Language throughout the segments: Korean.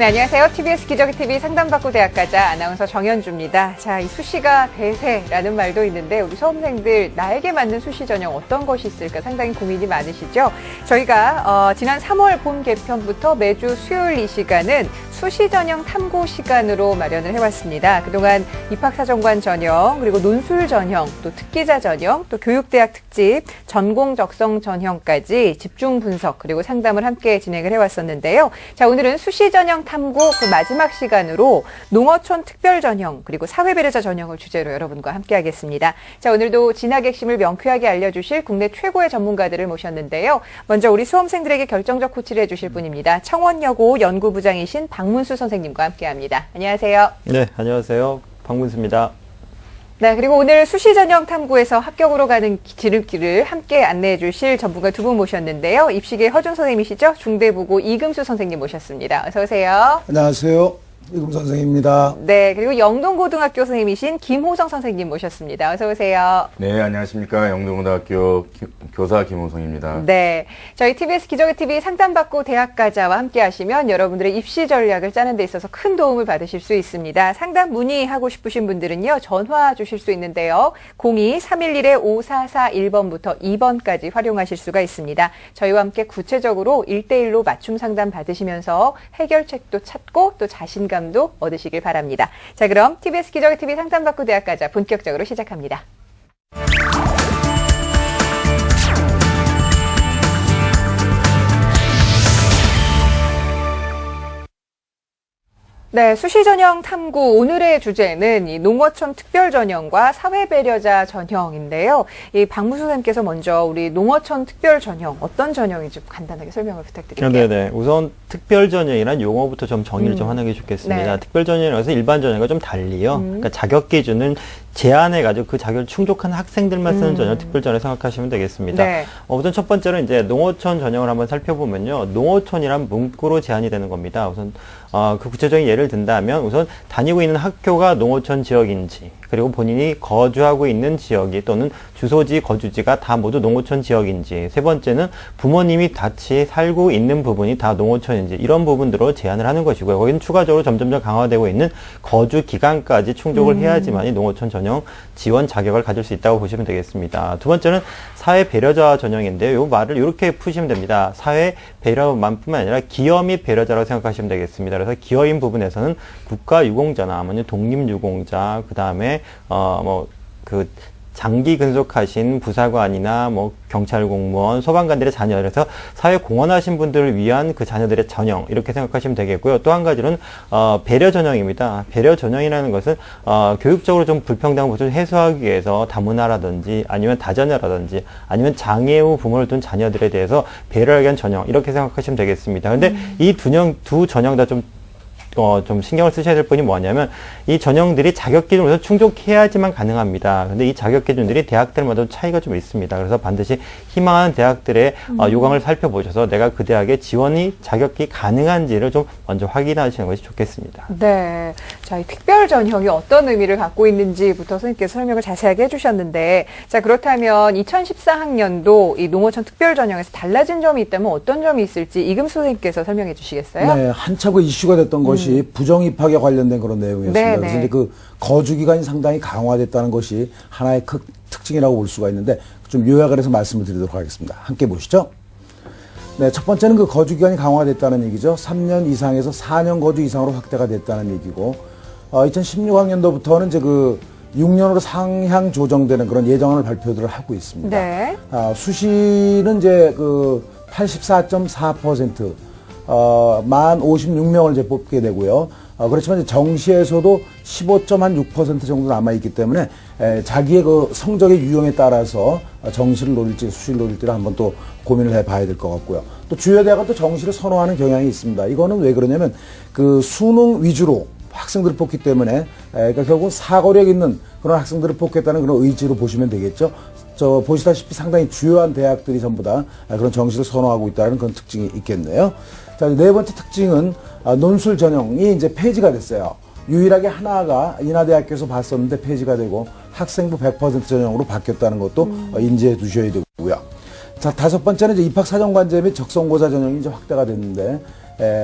네, 안녕하세요. TBS 기저귀TV 상담받고 대학가자 아나운서 정현주입니다. 자, 이 수시가 대세라는 말도 있는데 우리 수험생들 나에게 맞는 수시 전형 어떤 것이 있을까 상당히 고민이 많으시죠? 저희가 지난 3월 본 개편부터 매주 수요일 이 시간은 수시 전형 탐구 시간으로 마련을 해왔습니다. 그동안 입학사정관 전형, 그리고 논술 전형, 또 특기자 전형, 또 교육대학 특집, 전공 적성 전형까지 집중 분석 그리고 상담을 함께 진행을 해왔었는데요. 자, 오늘은 수시 전형 탐구 그 마지막 시간으로 농어촌 특별 전형 그리고 사회배려자 전형을 주제로 여러분과 함께 하겠습니다. 자, 오늘도 진학 핵심을 명쾌하게 알려주실 국내 최고의 전문가들을 모셨는데요. 먼저 우리 수험생들에게 결정적 코치를 해주실 분입니다. 청원여고 연구부장이신 박문수 선생님과 함께합니다. 안녕하세요. 네, 안녕하세요. 박문수입니다. 네, 그리고 오늘 수시 전형 탐구에서 합격으로 가는 지름길을 함께 안내해 주실 전문가 두 분 모셨는데요. 입시계 허준 선생님이시죠? 중대부고 이금수 선생님 모셨습니다. 어서 오세요. 안녕하세요. 이금수 선생님입니다. 네, 그리고 영동고등학교 선생님이신 김호성 선생님 모셨습니다. 어서 오세요. 네, 안녕하십니까. 영동고등학교 교사 김호성입니다. 네, 저희 TBS 기저귀TV 상담받고 대학가자와 함께 하시면 여러분들의 입시 전략을 짜는 데 있어서 큰 도움을 받으실 수 있습니다. 상담 문의하고 싶으신 분들은요, 전화 주실 수 있는데요. 02-311-5441번부터 2번까지 활용하실 수가 있습니다. 저희와 함께 구체적으로 1대1로 맞춤 상담 받으시면서 해결책도 찾고 또 자신감도 얻으시길 바랍니다. 자, 그럼 TBS 기저귀TV 상담받고 대학가자 본격적으로 시작합니다. 네, 수시 전형 탐구 오늘의 주제는 이 농어촌 특별 전형과 사회배려자 전형인데요. 이 박문수 선생님께서 먼저 우리 농어촌 특별 전형 어떤 전형인지 간단하게 설명을 부탁드릴게요. 네네. 우선 특별 전형이란 용어부터 좀 정의를 좀 하는 게 좋겠습니다. 네. 특별 전형이라서 일반 전형과 좀 달리요. 그러니까 자격 기준은 제한해가지고 그 자격을 충족한 학생들만 쓰는 전형 특별 전형 생각하시면 되겠습니다. 네. 우선 첫 번째로 이제 농어촌 전형을 한번 살펴보면요. 농어촌이란 문구로 제한이 되는 겁니다. 우선 그 구체적인 예를 든다면 우선 다니고 있는 학교가 농어촌 지역인지 그리고 본인이 거주하고 있는 지역이 또는 주소지, 거주지가 다 모두 농어촌 지역인지 세 번째는 부모님이 같이 살고 있는 부분이 다 농어촌인지 이런 부분들로 제한을 하는 것이고요. 거기는 추가적으로 점점점 강화되고 있는 거주 기간까지 충족을 해야지만이 농어촌 전형 지원 자격을 가질 수 있다고 보시면 되겠습니다. 두 번째는 사회 배려자 전형인데요. 이 말을 이렇게 푸시면 됩니다. 사회 배려만뿐만 아니라 기여 및 배려자라고 생각하시면 되겠습니다. 그래서 기여인 부분에서는 국가 유공자나 아니면 독립 유공자, 그 다음에 장기 근속하신 부사관이나 경찰 공무원, 소방관들의 자녀, 그래서 사회 공헌하신 분들을 위한 그 자녀들의 전형 이렇게 생각하시면 되겠고요. 또 한 가지는 배려 전형입니다. 배려 전형이라는 것은 교육적으로 좀 불평등한 것을 해소하기 위해서 다문화라든지 아니면 다자녀라든지 아니면 장애 후 부모를 둔 자녀들에 대해서 배려하기 위한 전형 이렇게 생각하시면 되겠습니다. 근데 이 두 전형 다 좀 신경을 쓰셔야 될 분이 뭐냐면 이 전형들이 자격 기준으로 충족해야지만 가능합니다. 근데 이 자격 기준들이 대학들마다 차이가 좀 있습니다. 그래서 반드시 희망하는 대학들의 요강을 살펴보셔서 내가 그 대학에 지원이 자격이 가능한지를 좀 먼저 확인하시는 것이 좋겠습니다. 네. 자, 이 특별 전형이 어떤 의미를 갖고 있는지부터 선생님께서 설명을 자세하게 해주셨는데, 자, 그렇다면 2014학년도 이 농어촌 특별 전형에서 달라진 점이 있다면 어떤 점이 있을지 이금수 선생님께서 설명해 주시겠어요? 네, 한차고 이슈가 됐던 것이 부정 입학에 관련된 그런 내용이었습니다. 네, 그래서 네. 이제 그 거주 기간이 상당히 강화됐다는 것이 하나의 특징이라고 볼 수가 있는데 좀 요약을 해서 말씀을 드리도록 하겠습니다. 함께 보시죠. 네, 첫 번째는 그 거주 기간이 강화됐다는 얘기죠. 3년 이상에서 4년 거주 이상으로 확대가 됐다는 얘기고, 2016학년도부터는 이제 그 6년으로 상향 조정되는 그런 예정안을 발표들을 하고 있습니다. 네. 수시는 이제 그 84.4%, 만 56명을 이제 뽑게 되고요. 그렇지만 이제 정시에서도 15.6% 정도 남아있기 때문에 자기의 그 성적의 유형에 따라서 정시를 노릴지 수시를 노릴지를 한번 또 고민을 해봐야 될 것 같고요. 또 주요 대학은 또 정시를 선호하는 경향이 있습니다. 이거는 왜 그러냐면 그 수능 위주로 학생들을 뽑기 때문에 그러니까 결국 사고력 있는 그런 학생들을 뽑겠다는 그런 의지로 보시면 되겠죠. 보시다시피 상당히 주요한 대학들이 전부 다 그런 정시를 선호하고 있다는 그런 특징이 있겠네요. 자, 네 번째 특징은 논술 전형이 이제 폐지가 됐어요. 유일하게 하나가 인하대학교에서 봤었는데 폐지가 되고 학생부 100% 전형으로 바뀌었다는 것도 인지해 두셔야 되고요. 자, 다섯 번째는 이제 입학사정관제 및 적성고사 전형이 이제 확대가 됐는데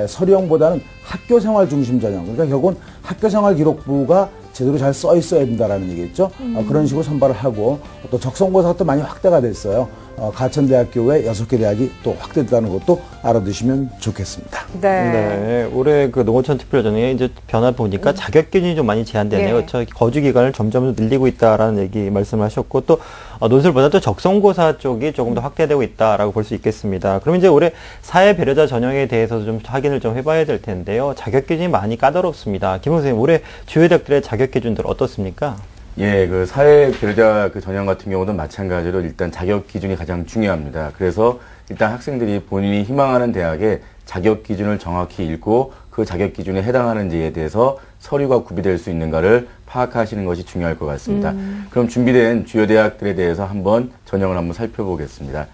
서류형보다는 학교생활 중심 전형. 그러니까 결국은 학교생활 기록부가 제대로 잘 써 있어야 된다라는 얘기겠죠. 그런 식으로 선발을 하고 또 적성고사가 또 많이 확대가 됐어요. 가천대학교 외 6개 대학이 또 확대됐다는 것도 알아두시면 좋겠습니다. 네. 올해 그 농어촌 특별전형에 이제 변화 보니까 자격 기준이 좀 많이 제한되네요. 예. 거주 기간을 점점 늘리고 있다라는 얘기 말씀하셨고 또 논술보다 또 적성고사 쪽이 조금 더 확대되고 있다라고 볼 수 있겠습니다. 그럼 이제 올해 사회 배려자 전형에 대해서도 좀 확인을 좀 해봐야 될 텐데요. 자격 기준이 많이 까다롭습니다. 김 선생님, 올해 주요 대학들의 자격 기준들 어떻습니까? 예, 그 사회 배려자 그 전형 같은 경우도 마찬가지로 일단 자격 기준이 가장 중요합니다. 그래서 일단 학생들이 본인이 희망하는 대학의 자격 기준을 정확히 읽고 그 자격 기준에 해당하는지에 대해서 서류가 구비될 수 있는가를 파악하시는 것이 중요할 것 같습니다. 그럼 준비된 주요 대학들에 대해서 한번 전형을 한번 살펴보겠습니다.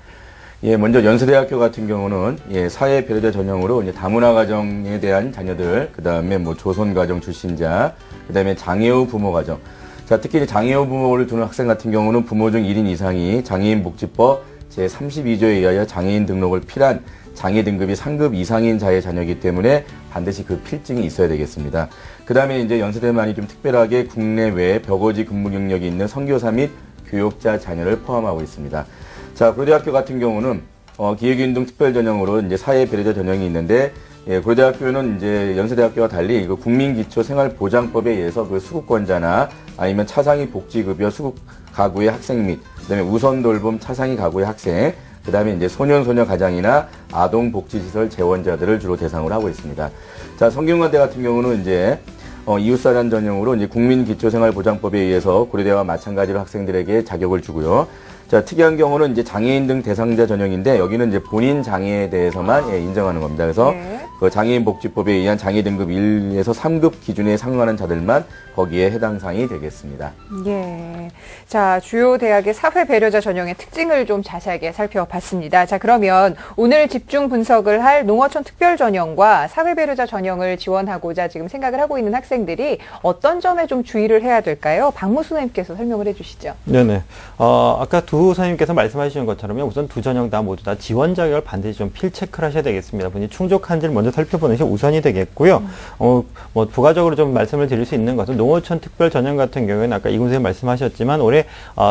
예, 먼저 연세대학교 같은 경우는 사회 배려자 전형으로 이제 다문화 가정에 대한 자녀들, 그 다음에 뭐 조선 가정 출신자, 그 다음에 장애 후 부모 가정. 자, 특히 이제 장애 후 부모를 두는 학생 같은 경우는 부모 중 1인 이상이 장애인복지법 제32조에 의하여 장애인 등록을 필한 장애 등급이 3급 이상인 자의 자녀이기 때문에 반드시 그 필증이 있어야 되겠습니다. 그 다음에 이제 연세대만이 좀 특별하게 국내외 벽오지 근무 경력이 있는 선교사 및 교육자 자녀를 포함하고 있습니다. 자, 고려대학교 같은 경우는 기획운동 특별전형으로 이제 사회 배려자 전형이 있는데, 고려대학교는 이제 연세대학교와 달리 그 국민기초생활보장법에 의해서 그 수급권자나 아니면 차상위 복지급여 수급 가구의 학생 및 그다음에 우선돌봄 차상위 가구의 학생, 그다음에 이제 소년소녀 가장이나 아동복지시설 재원자들을 주로 대상으로 하고 있습니다. 자, 성균관대 같은 경우는 이제 이웃사란 전형으로 이제 국민기초생활보장법에 의해서 고려대와 마찬가지로 학생들에게 자격을 주고요. 자, 특이한 경우는 이제 장애인 등 대상자 전형인데 여기는 이제 본인 장애에 대해서만 인정하는 겁니다. 그래서 그 장애인 복지법에 의한 장애 등급 1에서 3급 기준에 상응하는 자들만 거기에 해당 사항이 되겠습니다. 예. 자, 주요 대학의 사회 배려자 전형의 특징을 좀 자세하게 살펴봤습니다. 자, 그러면 오늘 집중 분석을 할 농어촌 특별 전형과 사회 배려자 전형을 지원하고자 지금 생각을 하고 있는 학생들이 어떤 점에 좀 주의를 해야 될까요? 박무수 선생님께서 설명을 해주시죠. 네네. 아까 두 선생님께서 말씀하시는 것처럼 우선 두 전형 다 모두 다 지원 자격을 반드시 좀 필체크를 하셔야 되겠습니다. 본인이 충족한지를 먼저 살펴보는 것이 우선이 되겠고요. 뭐 부가적으로 좀 말씀을 드릴 수 있는 것은 농어촌 특별 전형 같은 경우에는 아까 이군 선생님 말씀하셨지만 올해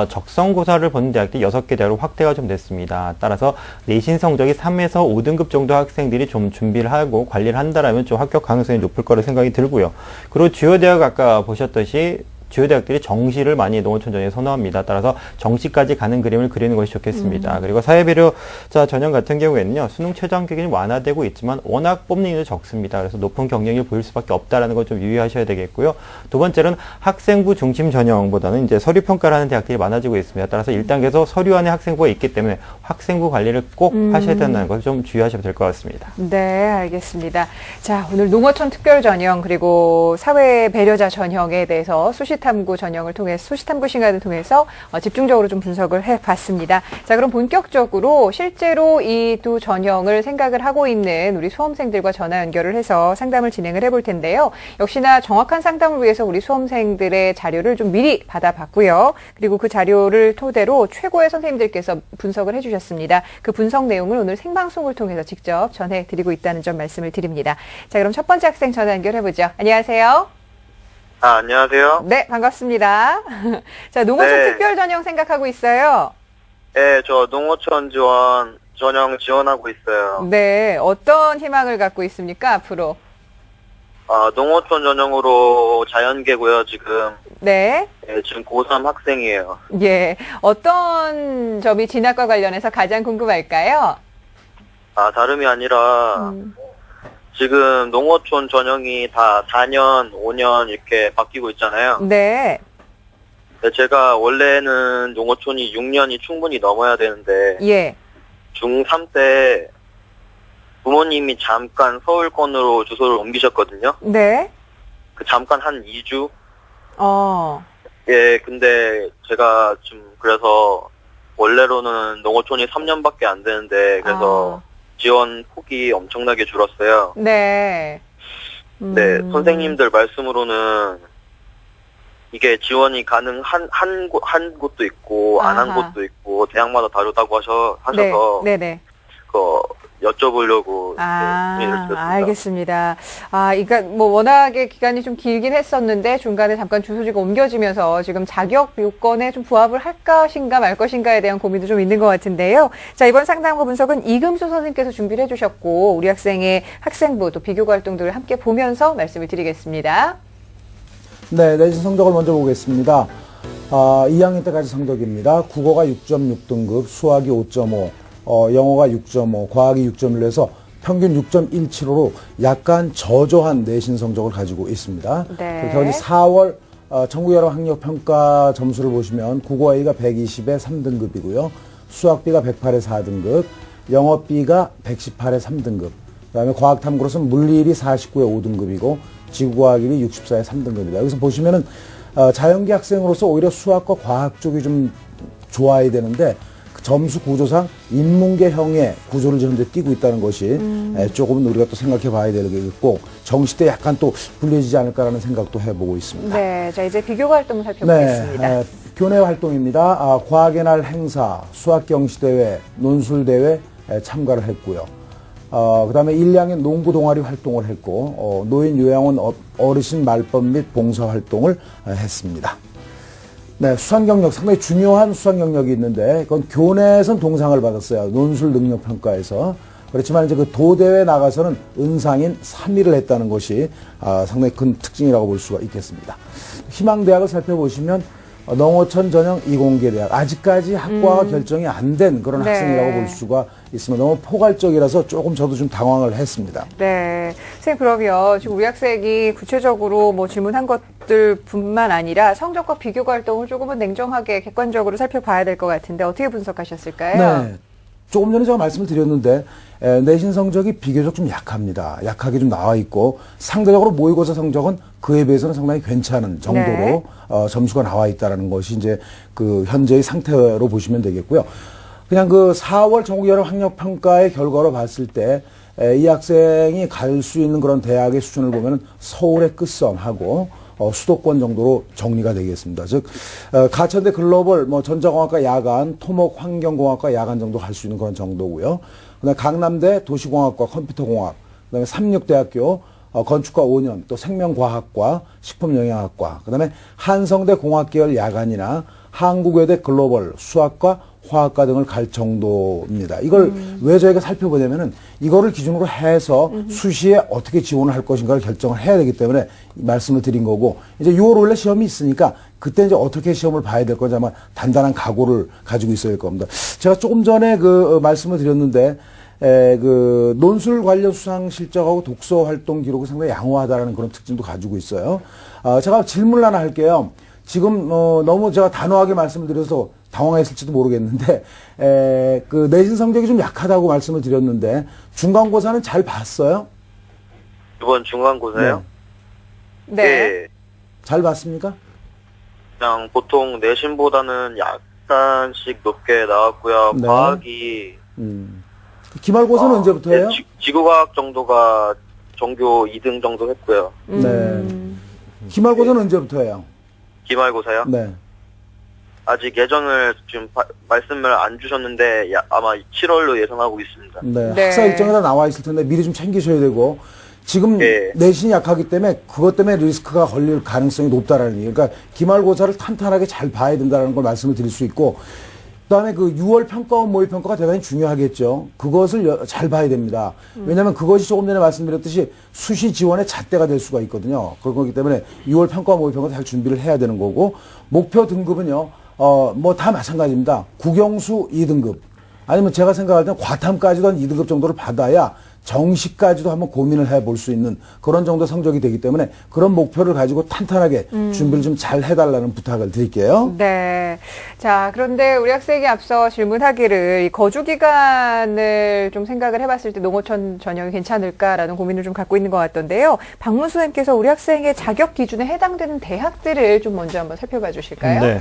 적성고사를 보는 대학들이 6개 대학으로 확대가 좀 됐습니다. 따라서 내신 성적이 3에서 5등급 정도 학생들이 좀 준비를 하고 관리를 한다라면 좀 합격 가능성이 높을 거라 생각이 들고요. 그리고 주요 대학 아까 보셨듯이 주요 대학들이 정시를 많이 농어촌 전형에 선호합니다. 따라서 정시까지 가는 그림을 그리는 것이 좋겠습니다. 그리고 사회배려자 전형 같은 경우에는요, 수능 최저 기준이 완화되고 있지만 워낙 뽑는 인원이 적습니다. 그래서 높은 경쟁력을 보일 수밖에 없다라는 걸 좀 유의하셔야 되겠고요. 두 번째는 학생부 중심 전형보다는 이제 서류 평가를 하는 대학들이 많아지고 있습니다. 따라서 1단계에서 서류 안에 학생부가 있기 때문에 학생부 관리를 꼭 하셔야 된다는 것을 좀 주의하셔도 될 것 같습니다. 네, 알겠습니다. 자, 오늘 농어촌 특별 전형 그리고 사회 배려자 전형에 대해서 수시탐구 전형을 통해서 수시탐구 시간을 통해서 집중적으로 좀 분석을 해봤습니다. 자, 그럼 본격적으로 실제로 이 두 전형을 생각을 하고 있는 우리 수험생들과 전화 연결을 해서 상담을 진행을 해볼 텐데요. 역시나 정확한 상담을 위해서 우리 수험생들의 자료를 좀 미리 받아봤고요. 그리고 그 자료를 토대로 최고의 선생님들께서 분석을 해주셨습니다. 그 분석 내용을 오늘 생방송을 통해서 직접 전해드리고 있다는 점 말씀을 드립니다. 자, 그럼 첫 번째 학생 전화 연결해보죠. 안녕하세요. 안녕하세요. 네, 반갑습니다. 자, 농어촌 네. 특별 전형 생각하고 있어요. 네, 저 농어촌 전형 지원하고 있어요. 네, 어떤 희망을 갖고 있습니까, 앞으로? 농어촌 전형으로 자연계고요, 지금. 네. 네, 지금 고3 학생이에요. 예. 어떤 점이 진학과 관련해서 가장 궁금할까요? 다름이 아니라 지금 농어촌 전형이 다 4년, 5년 이렇게 바뀌고 있잖아요. 네. 근데 제가 원래는 농어촌이 6년이 충분히 넘어야 되는데 예. 중3 때 부모님이 잠깐 서울권으로 주소를 옮기셨거든요. 네. 그 잠깐 한 2주? 어. 예, 근데 제가 좀 그래서 원래로는 농어촌이 3년밖에 안 되는데 그래서 지원 폭이 엄청나게 줄었어요. 네. 네, 선생님들 말씀으로는 이게 지원이 가능한 한 곳도 있고 안 한 아하. 곳도 있고 대학마다 다르다고 하셔서 네. 네. 그 여쭤보려고 문의를 드렸습니다. 알겠습니다. 그러니까 뭐 워낙에 기간이 좀 길긴 했었는데 중간에 잠깐 주소지가 옮겨지면서 지금 자격 요건에 좀 부합을 할 것인가 말 것인가에 대한 고민도 좀 있는 것 같은데요. 자, 이번 상담과 분석은 이금수 선생님께서 준비를 해주셨고 우리 학생의 학생부 또 비교과 활동들을 함께 보면서 말씀을 드리겠습니다. 네, 내신 성적을 먼저 보겠습니다. 2학년 때까지 성적입니다. 국어가 6.6등급, 수학이 5.5, 영어가 6.5, 과학이 6.1로 해서 평균 6.17로 약간 저조한 내신 성적을 가지고 있습니다. 네. 현재 4월 전국여러학력평가 점수를 보시면 국어 A가 120에 3등급이고요. 수학B가 108에 4등급, 영어B가 118에 3등급, 그다음에 과학탐구로서는 물리일이 49에 5등급이고 지구과학일이 64에 3등급입니다. 여기서 보시면은 자연계 학생으로서 오히려 수학과 과학 쪽이 좀 좋아야 되는데 그 점수 구조상 인문계형의 구조를 현재 띄고 있다는 것이 조금은 우리가 또 생각해 봐야 되겠고 정시 때 약간 또 불리해지지 않을까라는 생각도 해보고 있습니다. 네, 자 이제 비교과 활동을 살펴보겠습니다. 네, 교내 활동입니다. 과학의 날 행사, 수학경시대회, 논술대회 참가를 했고요. 그 다음에 1, 2학년 농구 동아리 활동을 했고, 노인 요양원 어르신 말법 및 봉사 활동을 했습니다. 네, 수상 경력, 상당히 중요한 수상 경력이 있는데, 그건 교내에선 동상을 받았어요. 논술 능력 평가에서. 그렇지만 이제 그 도대회 나가서는 은상인 3위를 했다는 것이 상당히 큰 특징이라고 볼 수가 있겠습니다. 희망대학을 살펴보시면 농어촌 전형 이공계대학 아직까지 학과가 결정이 안 된 그런 네. 학생이라고 볼 수가 있습니다. 너무 포괄적이라서 조금 저도 좀 당황을 했습니다. 네. 선생님, 그러면 지금 우리 학생이 구체적으로 뭐 질문한 것들뿐만 아니라 성적과 비교과 활동을 조금은 냉정하게 객관적으로 살펴봐야 될 것 같은데 어떻게 분석하셨을까요? 네. 조금 전에 제가 말씀을 드렸는데 내신 성적이 비교적 좀 약합니다. 약하게 좀 나와 있고 상대적으로 모의고사 성적은 그에 비해서는 상당히 괜찮은 정도로 네. 점수가 나와 있다는 것이 이제 그 현재의 상태로 보시면 되겠고요. 그냥 그 4월 전국여러학력평가의 결과로 봤을 때 이 학생이 갈 수 있는 그런 대학의 수준을 보면 서울의 끝선하고 수도권 정도로 정리가 되겠습니다. 즉 가천대 글로벌 뭐 전자공학과 야간, 토목 환경공학과 야간 정도 갈 수 있는 그런 정도고요. 그다음에 강남대 도시공학과 컴퓨터공학, 그다음에 삼육대학교 건축과 5년, 또 생명과학과 식품영양학과, 그다음에 한성대 공학계열 야간이나 한국외대 글로벌 수학과 화학과 등을 갈 정도입니다. 이걸 왜 저희가 살펴보냐면은 이거를 기준으로 해서 수시에 어떻게 지원을 할 것인가를 결정을 해야 되기 때문에 말씀을 드린 거고, 이제 6월 원래 시험이 있으니까 그때 이제 어떻게 시험을 봐야 될 건지 아마 단단한 각오를 가지고 있어야 될 겁니다. 제가 조금 전에 그 말씀을 드렸는데 그 논술 관련 수상 실적하고 독서 활동 기록이 상당히 양호하다라는 그런 특징도 가지고 있어요. 제가 질문을 하나 할게요. 지금 너무 제가 단호하게 말씀을 드려서 당황했을지도 모르겠는데 그 내신 성적이 좀 약하다고 말씀을 드렸는데 중간고사는 잘 봤어요? 이번 중간고사요? 네. 네. 잘 봤습니까? 그냥 보통 내신보다는 약간씩 높게 나왔고요. 네. 과학이 기말고사는 언제부터예요? 네, 지구과학 정도가 전교 2등 정도 했고요. 네. 기말고사는 언제부터예요? 기말고사요? 네. 아직 예정을 지금 말씀을 안 주셨는데 아마 7월로 예상하고 있습니다. 네. 네. 학사 일정에 다 나와 있을 텐데 미리 좀 챙기셔야 되고 지금 네. 내신이 약하기 때문에 그것 때문에 리스크가 걸릴 가능성이 높다라는 얘기. 그러니까 기말고사를 탄탄하게 잘 봐야 된다는 걸 말씀을 드릴 수 있고 그다음에 그 6월 평가원 모의 평가가 대단히 중요하겠죠. 그것을 잘 봐야 됩니다. 왜냐하면 그것이 조금 전에 말씀드렸듯이 수시 지원의 잣대가 될 수가 있거든요. 그런 거기 때문에 6월 평가원 모의 평가 잘 준비를 해야 되는 거고 목표 등급은요. 뭐 다 마찬가지입니다. 국영수 2등급. 아니면 제가 생각할 때는 과탐까지도 한 2등급 정도를 받아야 정시까지도 한번 고민을 해볼 수 있는 그런 정도 성적이 되기 때문에 그런 목표를 가지고 탄탄하게 준비를 좀 잘 해달라는 부탁을 드릴게요. 네. 자, 그런데 우리 학생이 앞서 질문하기를 이 거주 기간을 좀 생각을 해봤을 때 농어촌 전형이 괜찮을까라는 고민을 좀 갖고 있는 것 같던데요. 박문수 선생님께서 우리 학생의 자격 기준에 해당되는 대학들을 좀 먼저 한번 살펴봐 주실까요? 네.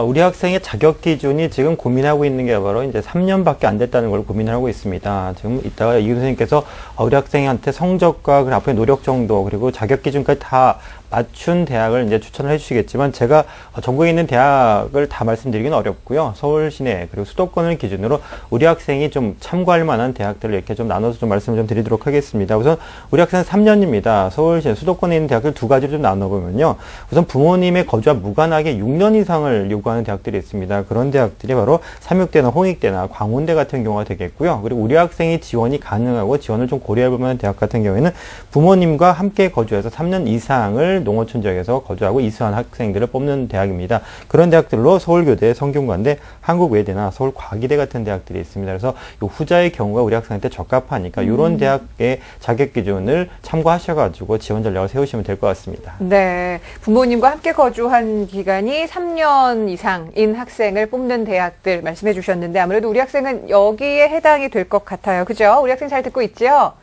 우리 학생의 자격 기준이 지금 고민하고 있는 게 바로 이제 3년밖에 안 됐다는 걸 고민을 하고 있습니다. 지금 이따가 이 선생님께서 우리 학생한테 성적과 그 앞으로의 노력 정도 그리고 자격 기준까지 다 맞춘 대학을 이제 추천을 해주시겠지만 제가 전국에 있는 대학을 다 말씀드리기는 어렵고요. 서울 시내 그리고 수도권을 기준으로 우리 학생이 좀 참고할 만한 대학들을 이렇게 좀 나눠서 좀 말씀을 좀 드리도록 하겠습니다. 우선 우리 학생은 3년입니다. 서울 시내 수도권에 있는 대학들 두 가지로 좀 나눠보면요. 우선 부모님의 거주와 무관하게 6년 이상을 요구하는 대학들이 있습니다. 그런 대학들이 바로 삼육대나 홍익대나 광운대 같은 경우가 되겠고요. 그리고 우리 학생이 지원이 가능하고 지원을 좀 고려해볼 만한 대학 같은 경우에는 부모님과 함께 거주해서 3년 이상을 농어촌 지역에서 거주하고 이수한 학생들을 뽑는 대학입니다. 그런 대학들로 서울교대, 성균관대, 한국외대나 서울과기대 같은 대학들이 있습니다. 그래서 이 후자의 경우가 우리 학생한테 적합하니까 이런 대학의 자격 기준을 참고하셔가지고 지원 전략을 세우시면 될 것 같습니다. 네. 부모님과 함께 거주한 기간이 3년 이상인 학생을 뽑는 대학들 말씀해 주셨는데 아무래도 우리 학생은 여기에 해당이 될 것 같아요. 그죠? 우리 학생 잘 듣고 있죠?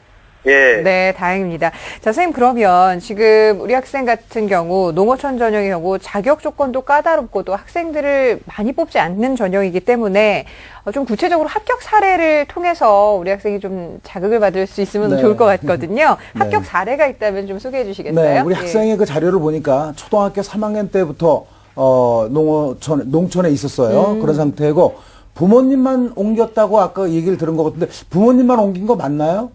예. 네, 다행입니다. 자, 선생님, 그러면 지금 우리 학생 같은 경우, 농어촌 전형의 경우 자격 조건도 까다롭고 또 학생들을 많이 뽑지 않는 전형이기 때문에 좀 구체적으로 합격 사례를 통해서 우리 학생이 좀 자극을 받을 수 있으면 네. 좋을 것 같거든요. 네. 합격 사례가 있다면 좀 소개해 주시겠어요? 네, 우리 예. 학생의 그 자료를 보니까 초등학교 3학년 때부터 농촌에 있었어요. 그런 상태고 부모님만 옮겼다고 아까 얘기를 들은 것 같은데 부모님만 옮긴 거 맞나요?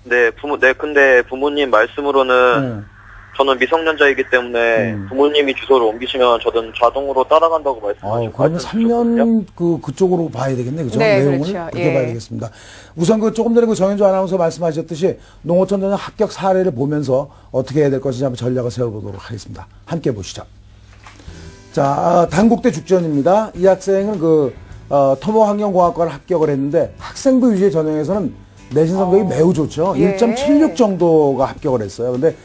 네, 근데 부모님 말씀으로는 저는 미성년자이기 때문에 부모님이 주소를 옮기시면 저는 자동으로 따라간다고 말씀하시고. 그러면 3년 그쪽으로 봐야 되겠네, 그죠? 네, 내용을 그렇죠. 그렇게 예. 봐야 되겠습니다. 우선 조금 전에 정현주 아나운서 말씀하셨듯이 농어촌 전형 합격 사례를 보면서 어떻게 해야 될 것인지 한번 전략을 세워보도록 하겠습니다. 함께 보시죠. 자, 단국대 죽전입니다. 이 학생은 토목환경공학과를 합격을 했는데 학생부 위주의 전형에서는 내신 성적이 매우 좋죠. 예. 1.76 정도가 합격을 했어요. 근데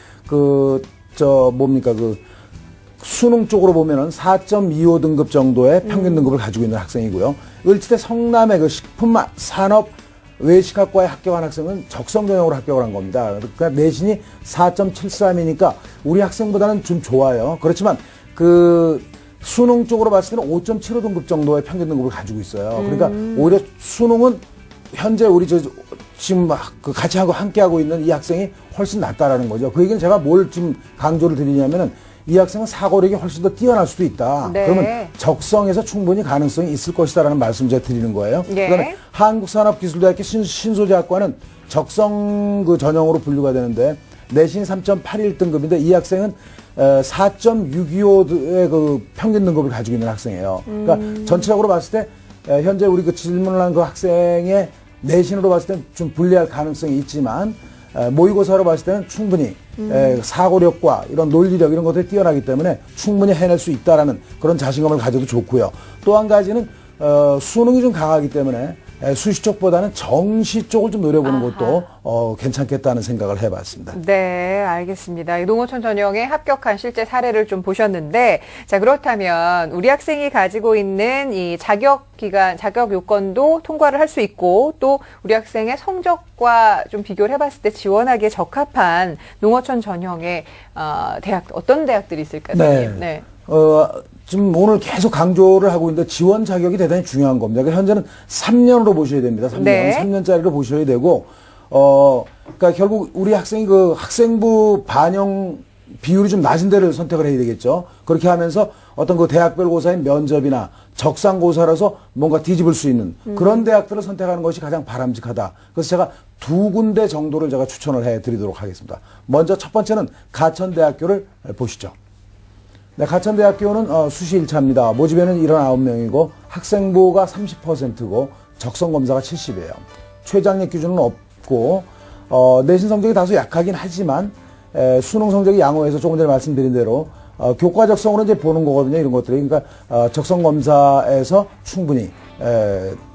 수능 쪽으로 보면은 4.25 등급 정도의 평균 등급을 가지고 있는 학생이고요. 을지대 성남의 식품산업 외식학과에 합격한 학생은 적성 전형으로 합격을 한 겁니다. 그러니까 내신이 4.73이니까 우리 학생보다는 좀 좋아요. 그렇지만 수능 쪽으로 봤을 때는 5.75 등급 정도의 평균 등급을 가지고 있어요. 그러니까 오히려 수능은 현재 우리 지금 같이 함께하고 있는 이 학생이 훨씬 낫다라는 거죠. 그 얘기는 제가 뭘 지금 강조를 드리냐면은 이 학생은 사고력이 훨씬 더 뛰어날 수도 있다. 네. 그러면 적성에서 충분히 가능성이 있을 것이다라는 말씀 제가 드리는 거예요. 네. 그다음에 한국산업기술대학교 신소재학과는 적성 전형으로 분류가 되는데 내신 3.81 등급인데 이 학생은 4.625의 평균 등급을 가지고 있는 학생이에요. 그러니까 전체적으로 봤을 때 현재 우리 질문을 한 그 학생의 내신으로 봤을 때는 좀 불리할 가능성이 있지만 모의고사로 봤을 때는 충분히 사고력과 이런 논리력 이런 것들이 뛰어나기 때문에 충분히 해낼 수 있다라는 그런 자신감을 가져도 좋고요. 또 한 가지는 수능이 좀 강하기 때문에 수시 쪽보다는 정시 쪽을 좀 노려보는 것도 괜찮겠다는 생각을 해봤습니다. 네, 알겠습니다. 이 농어촌 전형에 합격한 실제 사례를 좀 보셨는데, 자, 그렇다면 우리 학생이 가지고 있는 이 자격 기간, 자격 요건도 통과를 할 수 있고, 또 우리 학생의 성적과 좀 비교를 해봤을 때 지원하기에 적합한 농어촌 전형의 대학, 어떤 대학들이 있을까요? 선생님? 네. 지금 오늘 계속 강조를 하고 있는데 지원 자격이 대단히 중요한 겁니다. 그러니까 현재는 3년으로 보셔야 됩니다. 3년. 네. 3년짜리로 보셔야 되고, 그러니까 결국 우리 학생이 학생부 반영 비율이 좀 낮은 데를 선택을 해야 되겠죠. 그렇게 하면서 어떤 대학별 고사인 면접이나 적상고사라서 뭔가 뒤집을 수 있는 그런 대학들을 선택하는 것이 가장 바람직하다. 그래서 제가 2군데 정도를 제가 추천을 해 드리도록 하겠습니다. 먼저 첫 번째는 가천대학교를 보시죠. 네, 가천대학교는 수시 1차입니다. 모집에는 79명이고 학생부가 30%고 적성검사가 70이에요. 최장력 기준은 없고 내신 성적이 다소 약하긴 하지만 수능 성적이 양호해서 조금 전에 말씀드린 대로 교과 적성으로 이제 보는 거거든요. 이런 것들이. 그러니까 적성 검사에서 충분히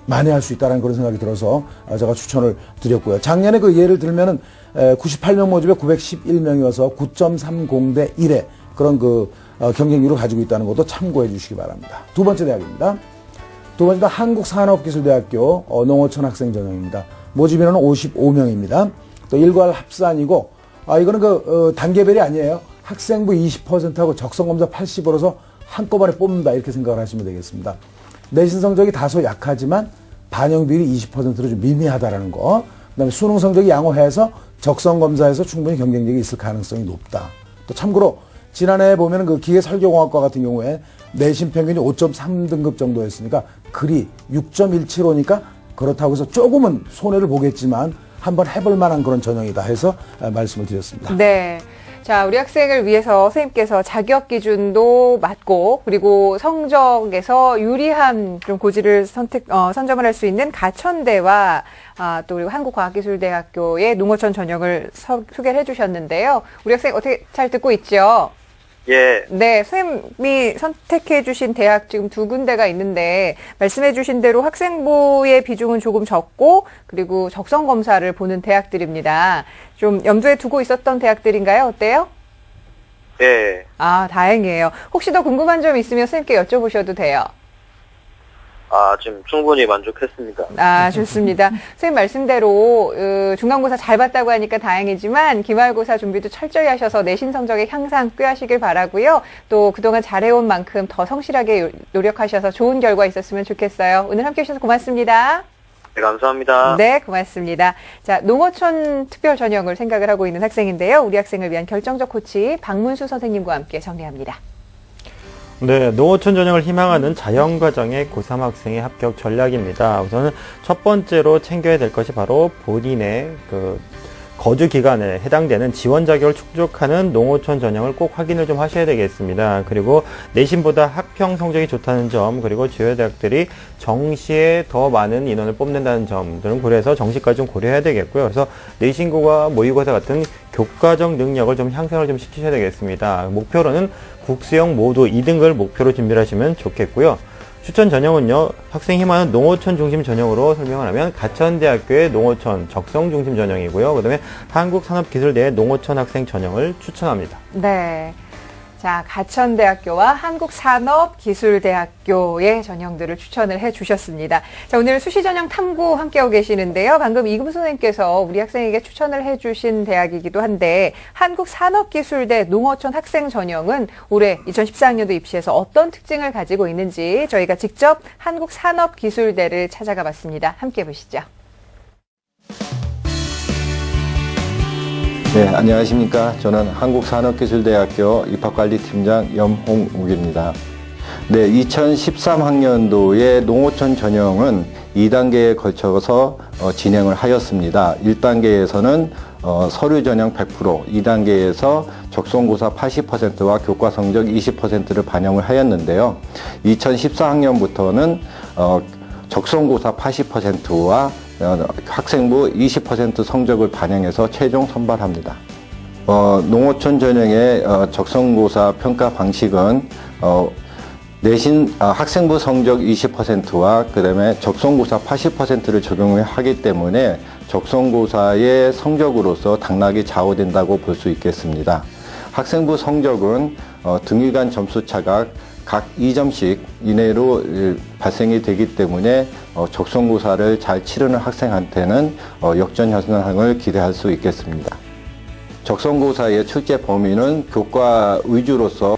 만회할 수 있다는 그런 생각이 들어서 제가 추천을 드렸고요. 작년에 그 예를 들면은 98명 모집에 911명이어서 9.30 대 1의 그런 그 경쟁률을 가지고 있다는 것도 참고해 주시기 바랍니다. 두 번째 대학입니다. 두 번째는 한국산업기술대학교 농어촌 학생 전형입니다. 모집 인원은 55명입니다. 또 일괄 합산이고, 이거는 단계별이 아니에요. 학생부 20%하고 적성검사 80%라서 한꺼번에 뽑는다 이렇게 생각을 하시면 되겠습니다. 내신 성적이 다소 약하지만 반영 비율이 20%로 좀 미미하다라는 거. 그다음에 수능 성적이 양호해서 적성검사에서 충분히 경쟁력이 있을 가능성이 높다. 또 참고로 지난해 보면은 그 기계설계공학과 같은 경우에 내신 평균이 5.3등급 정도였으니까 글이 6.175니까 그렇다고 해서 조금은 손해를 보겠지만 한번 해볼 만한 그런 전형이다 해서 말씀을 드렸습니다. 네. 자, 우리 학생을 위해서 선생님께서 자격 기준도 맞고, 그리고 성적에서 유리한 좀 고지를 선점을 할 수 있는 가천대와, 또 그리고 한국과학기술대학교의 농어촌 전형을 소개를 해주셨는데요. 우리 학생 어떻게 잘 듣고 있죠? 예. 네, 선생님이 선택해 주신 대학 지금 두 군데가 있는데, 말씀해 주신 대로 학생부의 비중은 조금 적고, 그리고 적성 검사를 보는 대학들입니다. 좀 염두에 두고 있었던 대학들인가요? 어때요? 예. 다행이에요. 혹시 더 궁금한 점 있으면 선생님께 여쭤보셔도 돼요. 지금 충분히 만족했습니다. 좋습니다. 선생님 말씀대로 중간고사 잘 봤다고 하니까 다행이지만 기말고사 준비도 철저히 하셔서 내신 성적의 향상 꾀하시길 바라고요. 또 그동안 잘해온 만큼 더 성실하게 노력하셔서 좋은 결과 있었으면 좋겠어요. 오늘 함께해 주셔서 고맙습니다. 네, 감사합니다. 네, 고맙습니다. 자, 농어촌 특별 전형을 생각을 하고 있는 학생인데요. 우리 학생을 위한 결정적 코치 박문수 선생님과 함께 정리합니다. 네, 농어촌 전형을 희망하는 자연과정의 고3 학생의 합격 전략입니다. 우선은 첫 번째로 챙겨야 될 것이 바로 본인의 거주 기간에 해당되는 지원 자격을 충족하는 농어촌 전형을 꼭 확인을 좀 하셔야 되겠습니다. 그리고 내신보다 학평 성적이 좋다는 점, 그리고 주요 대학들이 정시에 더 많은 인원을 뽑는다는 점들은 고려해서 정시까지 좀 고려해야 되겠고요. 그래서 내신고와 모의고사 같은 교과적 능력을 좀 향상을 좀 시키셔야 되겠습니다. 목표로는 국수형 모두 2등급을 목표로 준비를 하시면 좋겠고요. 추천 전형은요, 학생이 희망하는 농어촌 중심 전형으로 설명을 하면 가천대학교의 농어촌 적성 중심 전형이고요. 그 다음에 한국산업기술대의 농어촌 학생 전형을 추천합니다. 네. 자, 가천대학교와 한국산업기술대학교의 전형들을 추천을 해 주셨습니다. 자, 오늘 수시전형 탐구 함께하고 계시는데요. 방금 이금 선생님께서 우리 학생에게 추천을 해 주신 대학이기도 한데, 한국산업기술대 농어촌 학생 전형은 올해 2014학년도 입시에서 어떤 특징을 가지고 있는지 저희가 직접 한국산업기술대를 찾아가 봤습니다. 함께 보시죠. 네, 안녕하십니까. 저는 한국산업기술대학교 입학관리팀장 염홍욱입니다. 네, 2013학년도의 농어촌 전형은 2단계에 걸쳐서 진행을 하였습니다. 1단계에서는 서류 전형 100%, 2단계에서 적성고사 80%와 교과 성적 20%를 반영을 하였는데요. 2014학년부터는 적성고사 80%와 학생부 20% 성적을 반영해서 최종 선발합니다. 농어촌 전형의 적성고사 평가 방식은 학생부 성적 20%와 그 다음에 적성고사 80%를 적용을 하기 때문에 적성고사의 성적으로서 당락이 좌우된다고 볼 수 있겠습니다. 학생부 성적은 등위간 점수차가 각 2점씩 이내로 발생이 되기 때문에 적성고사를 잘 치르는 학생한테는 역전 현상을 기대할 수 있겠습니다. 적성고사의 출제 범위는 교과 위주로서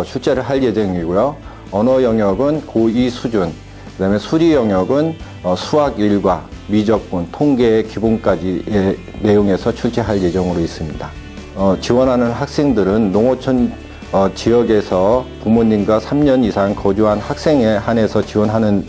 출제를 할 예정이고요. 언어 영역은 고2 수준, 그다음에 수리 영역은 수학 1과, 미적분, 통계의 기본까지의 내용에서 출제할 예정으로 있습니다. 지원하는 학생들은 농어촌 지역에서 부모님과 3년 이상 거주한 학생에 한해서 지원하는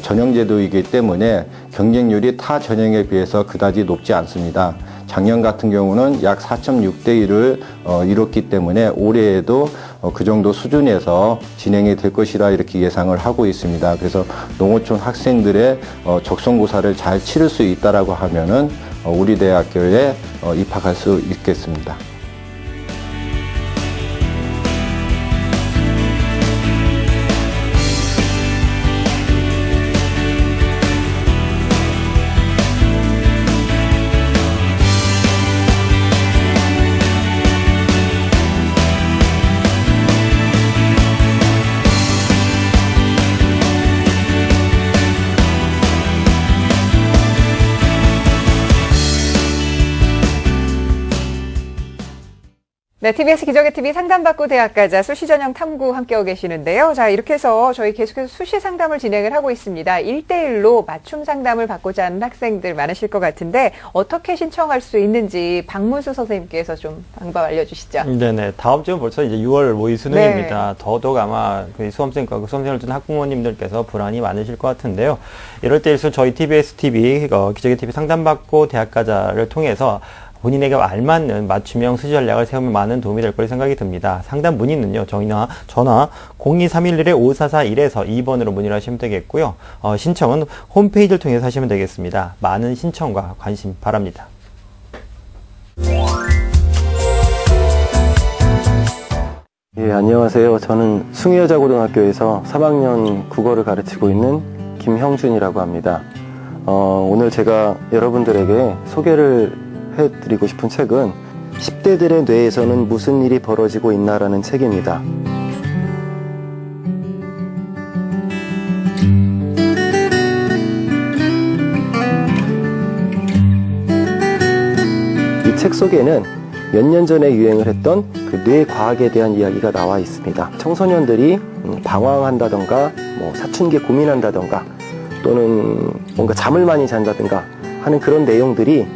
전형제도이기 때문에 경쟁률이 타 전형에 비해서 그다지 높지 않습니다. 작년 같은 경우는 약 4.6대 1을 이뤘기 때문에 올해에도 그 정도 수준에서 진행이 될 것이라 이렇게 예상을 하고 있습니다. 그래서 농어촌 학생들의 적성고사를 잘 치를 수 있다라고 하면은 우리 대학교에 입학할 수 있겠습니다. 네, TBS 기적의 TV 상담받고 대학가자 수시 전형 탐구 함께하고 계시는데요. 자, 이렇게 해서 저희 계속해서 수시 상담을 진행을 하고 있습니다. 1대1로 맞춤 상담을 받고자 하는 학생들 많으실 것 같은데 어떻게 신청할 수 있는지 박문수 선생님께서 좀 방법 알려주시죠. 네네. 다음 주면 벌써 이제 6월 모의 수능입니다. 더더욱 아마 그 수험생과 그 수험생을 둔 학부모님들께서 불안이 많으실 것 같은데요. 이럴 때일수록 저희 TBS TV, 기적의 TV 상담받고 대학가자를 통해서 본인에게 알맞는 맞춤형 수시 전략을 세우면 많은 도움이 될 거라 생각이 듭니다. 상담 문의는요, 전화 02311-5441에서 2번으로 문의를 하시면 되겠고요. 신청은 홈페이지를 통해서 하시면 되겠습니다. 많은 신청과 관심 바랍니다. 예, 안녕하세요. 저는 숭의여자고등학교에서 3학년 국어를 가르치고 있는 김형준이라고 합니다. 오늘 제가 여러분들에게 소개를 해드리고 싶은 책은 10대들의 뇌에서는 무슨 일이 벌어지고 있나라는 책입니다. 이 책 속에는 몇 년 전에 유행을 했던 그 뇌과학에 대한 이야기가 나와 있습니다. 청소년들이 방황한다던가 사춘기에 고민한다던가 또는 뭔가 잠을 많이 잔다던가 하는 그런 내용들이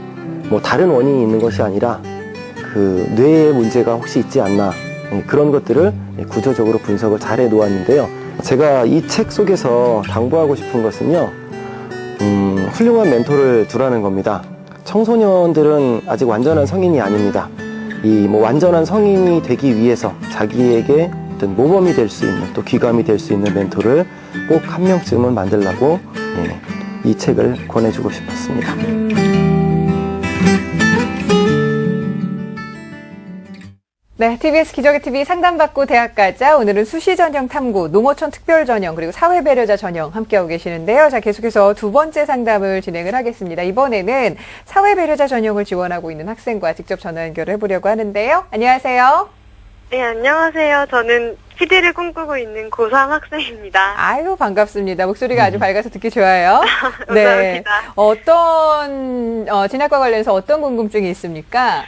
다른 원인이 있는 것이 아니라 그 뇌에 문제가 혹시 있지 않나 그런 것들을 구조적으로 분석을 잘 해 놓았는데요. 제가 이 책 속에서 당부하고 싶은 것은요, 훌륭한 멘토를 두라는 겁니다. 청소년들은 아직 완전한 성인이 아닙니다. 완전한 성인이 되기 위해서 자기에게 어떤 모범이 될 수 있는 또 귀감이 될 수 있는 멘토를 꼭 한 명쯤은 만들라고 이 책을 권해주고 싶었습니다. 네, TBS 기적의 TV 상담받고 대학가자 오늘은 수시 전형 탐구, 농어촌 특별 전형 그리고 사회 배려자 전형 함께하고 계시는데요. 자, 계속해서 두 번째 상담을 진행을 하겠습니다. 이번에는 사회 배려자 전형을 지원하고 있는 학생과 직접 전화 연결을 해보려고 하는데요. 안녕하세요. 네, 안녕하세요. 저는 PD를 꿈꾸고 있는 고3 학생입니다. 아유, 반갑습니다. 목소리가 아주 밝아서 듣기 좋아요. 감사합니다. 네. 어떤, 진학과 관련해서 어떤 궁금증이 있습니까?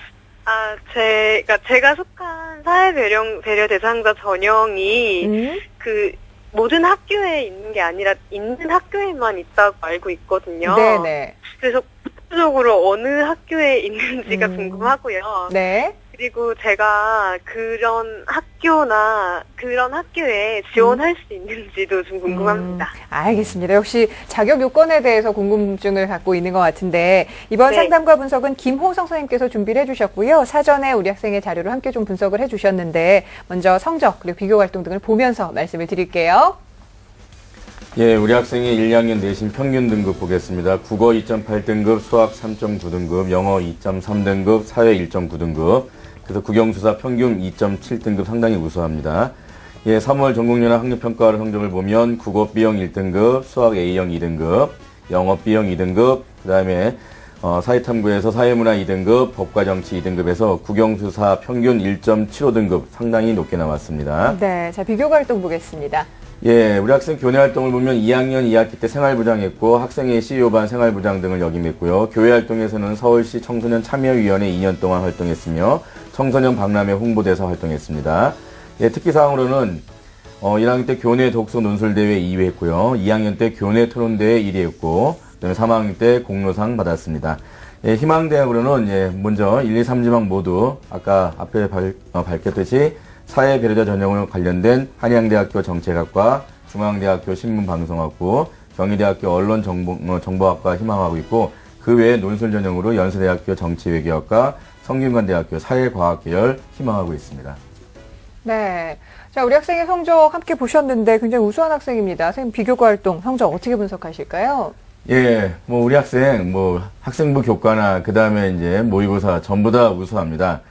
제가 속한 사회배려 대상자 전형이 그 모든 학교에 있는 게 아니라 있는 학교에만 있다고 알고 있거든요. 네네. 그래서 구체적으로 어느 학교에 있는지가 궁금하고요. 네. 그리고 제가 그런 학교나 그런 학교에 지원할 수 있는지도 좀 궁금합니다. 알겠습니다. 역시 자격 요건에 대해서 궁금증을 갖고 있는 것 같은데 이번 네. 상담과 분석은 김호성 선생님께서 준비를 해주셨고요. 사전에 우리 학생의 자료를 함께 좀 분석을 해주셨는데 먼저 성적 그리고 비교 활동 등을 보면서 말씀을 드릴게요. 예, 우리 학생의 1, 2학년 내신 평균 등급 보겠습니다. 국어 2.8등급, 수학 3.9등급, 영어 2.3등급, 사회 1.9등급. 그래서 국영수사 평균 2.7등급 상당히 우수합니다. 예, 3월 전국연합 학력평가 성적을 보면 국어 B형 1등급, 수학 A형 2등급, 영어 B형 2등급, 그 다음에 사회탐구에서 사회문화 2등급, 법과정치 2등급에서 국영수사 평균 1.75등급 상당히 높게 나왔습니다. 네, 자 비교 활동 보겠습니다. 예, 우리 학생 교내 활동을 보면 2학년 2학기 때 생활부장했고 학생회 CEO반 생활부장 등을 역임했고요. 교회 활동에서는 서울시 청소년 참여위원회 2년 동안 활동했으며 청소년 박람회 홍보대사 활동했습니다. 예, 특기사항으로는 1학년 때 교내 독서 논술대회 2위 했고요. 2학년 때 교내 토론대회 1위 했고 그다음에 3학년 때 공로상 받았습니다. 예, 희망대학으로는 먼저 1, 2, 3지망 모두 아까 앞에 밝혔듯이 사회 배려자 전형으로 관련된 한양대학교 정책학과, 중앙대학교 신문방송학부, 경희대학교 언론정보학과 희망하고 있고 그 외에 논술 전형으로 연세대학교 정치외교학과, 성균관대학교 사회과학계열 희망하고 있습니다. 네, 자 우리 학생의 성적 함께 보셨는데 굉장히 우수한 학생입니다. 선생님 비교과 활동 성적 어떻게 분석하실까요? 예, 우리 학생, 학생부 교과나, 그 다음에 이제 모의고사 전부 다 우수합니다.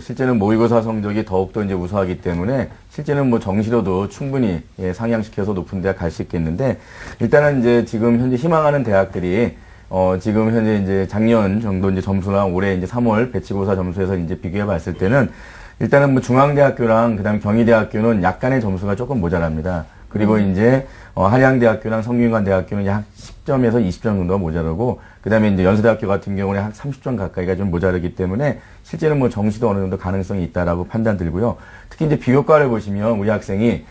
실제는 모의고사 성적이 더욱더 이제 우수하기 때문에, 실제는 정시로도 충분히, 상향시켜서 높은 대학 갈 수 있겠는데, 일단은 이제 지금 현재 희망하는 대학들이, 지금 현재 이제 작년 정도 이제 점수나 올해 이제 3월 배치고사 점수에서 이제 비교해 봤을 때는, 일단은 중앙대학교랑 그다음 경희대학교는 약간의 점수가 조금 모자랍니다. 그리고 이제 한양대학교랑 성균관대학교는 약 10점에서 20점 정도가 모자라고, 그다음에 이제 연세대학교 같은 경우는 한 30점 가까이가 좀 모자르기 때문에 실제는 뭐 정시도 어느 정도 가능성이 있다라고 판단 들고요. 특히 이제 비교과를 보시면 우리 학생이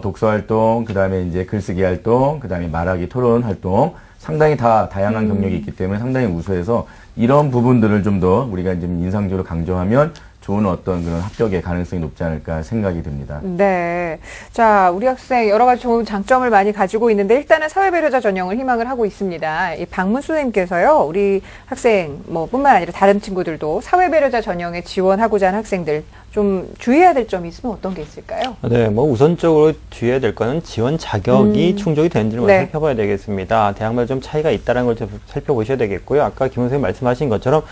독서 활동, 그다음에 이제 글쓰기 활동, 그다음에 말하기 토론 활동 상당히 다 다양한 경력이 있기 때문에 상당히 우수해서 이런 부분들을 좀 더 우리가 좀 인상적으로 강조하면 좋은 어떤 그런 합격의 가능성이 높지 않을까 생각이 듭니다. 네. 자, 우리 학생 여러 가지 좋은 장점을 많이 가지고 있는데 일단은 사회배려자 전형을 희망을 하고 있습니다. 이 박문수 선생님께서요, 우리 학생 뿐만 아니라 다른 친구들도 사회배려자 전형에 지원하고자 하는 학생들 좀 주의해야 될 점이 있으면 어떤 게 있을까요? 네, 우선적으로 주의해야 될 거는 지원 자격이 충족이 되는지를 네. 살펴봐야 되겠습니다. 대학마다 좀 차이가 있다는 걸 좀 살펴보셔야 되겠고요. 아까 김 선생님 말씀하신 것처럼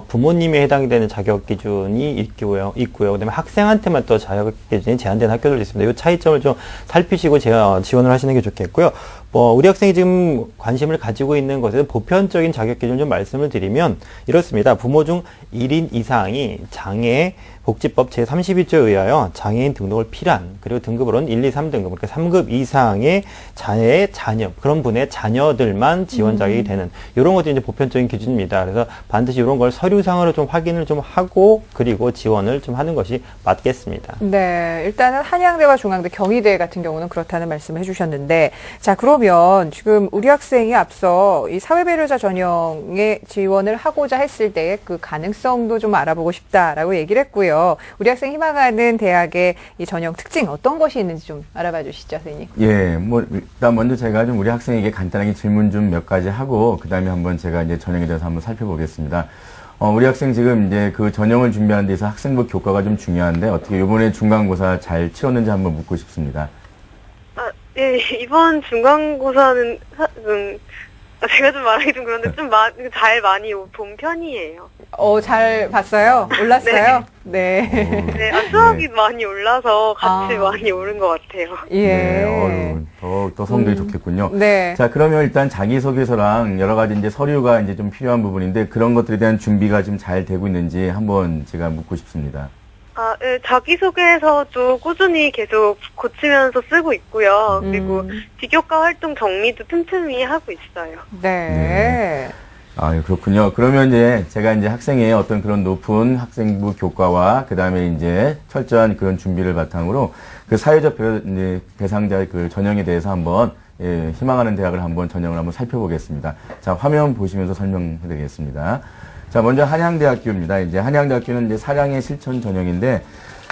부모님에 해당이 되는 자격 기준이 있고요. 그다음에 학생한테만 또 자격 기준이 제한되는 학교들도 있습니다. 이 차이점을 좀 살피시고 지원을 하시는 게 좋겠고요. 우리 학생이 지금 관심을 가지고 있는 것에 보편적인 자격 기준 좀 말씀을 드리면 이렇습니다. 부모 중 1인 이상이 장애 복지법 제32조에 의하여 장애인 등록을 필요한, 그리고 등급으로는 1, 2, 3등급, 그러니까 3급 이상의 자녀, 그런 분의 자녀들만 지원 자격이 되는, 이런 것들이 이제 보편적인 기준입니다. 그래서 반드시 이런 걸 서류상으로 좀 확인을 좀 하고, 그리고 지원을 좀 하는 것이 맞겠습니다. 네. 일단은 한양대와 중앙대, 경희대 같은 경우는 그렇다는 말씀을 해주셨는데, 자, 그러면 지금 우리 학생이 앞서 이 사회배려자 전형에 지원을 하고자 했을 때 그 가능성도 좀 알아보고 싶다라고 얘기를 했고요. 우리 학생 희망하는 대학의 이 전형 특징 어떤 것이 있는지 좀 알아봐 주시죠, 선생님. 예, 일단 먼저 제가 좀 우리 학생에게 간단하게 질문 좀 몇 가지 하고, 그 다음에 한번 제가 이제 전형에 대해서 한번 살펴보겠습니다. 우리 학생 지금 이제 그 전형을 준비하는 데서 학생부 교과가 좀 중요한데, 어떻게 이번에 중간고사 잘 치렀는지 한번 묻고 싶습니다. 예, 이번 중간고사는 제가 좀 말하기 좀 그런데 좀 잘 많이 본 편이에요. 잘 봤어요? 올랐어요? 네. 네, 수학이 많이 올라서 같이 많이 오른 것 같아요. 예. 네, 더 성적이 좋겠군요. 네. 자, 그러면 일단 자기소개서랑 여러 가지 이제 서류가 이제 좀 필요한 부분인데, 그런 것들에 대한 준비가 좀 잘 되고 있는지 한번 제가 묻고 싶습니다. 네, 자기소개서도 꾸준히 계속 고치면서 쓰고 있고요. 그리고 비교과 활동 정리도 틈틈이 하고 있어요. 네. 그렇군요. 그러면 이제 제가 이제 학생의 어떤 그런 높은 학생부 교과와 그 다음에 이제 철저한 그런 준비를 바탕으로 그 사회적 대상자의 그 전형에 대해서 한번 희망하는 대학을 한번 전형을 한번 살펴보겠습니다. 자, 화면 보시면서 설명해드리겠습니다. 자, 먼저 한양대학교입니다. 이제 한양대학교는 이제 사량의 실천 전형인데,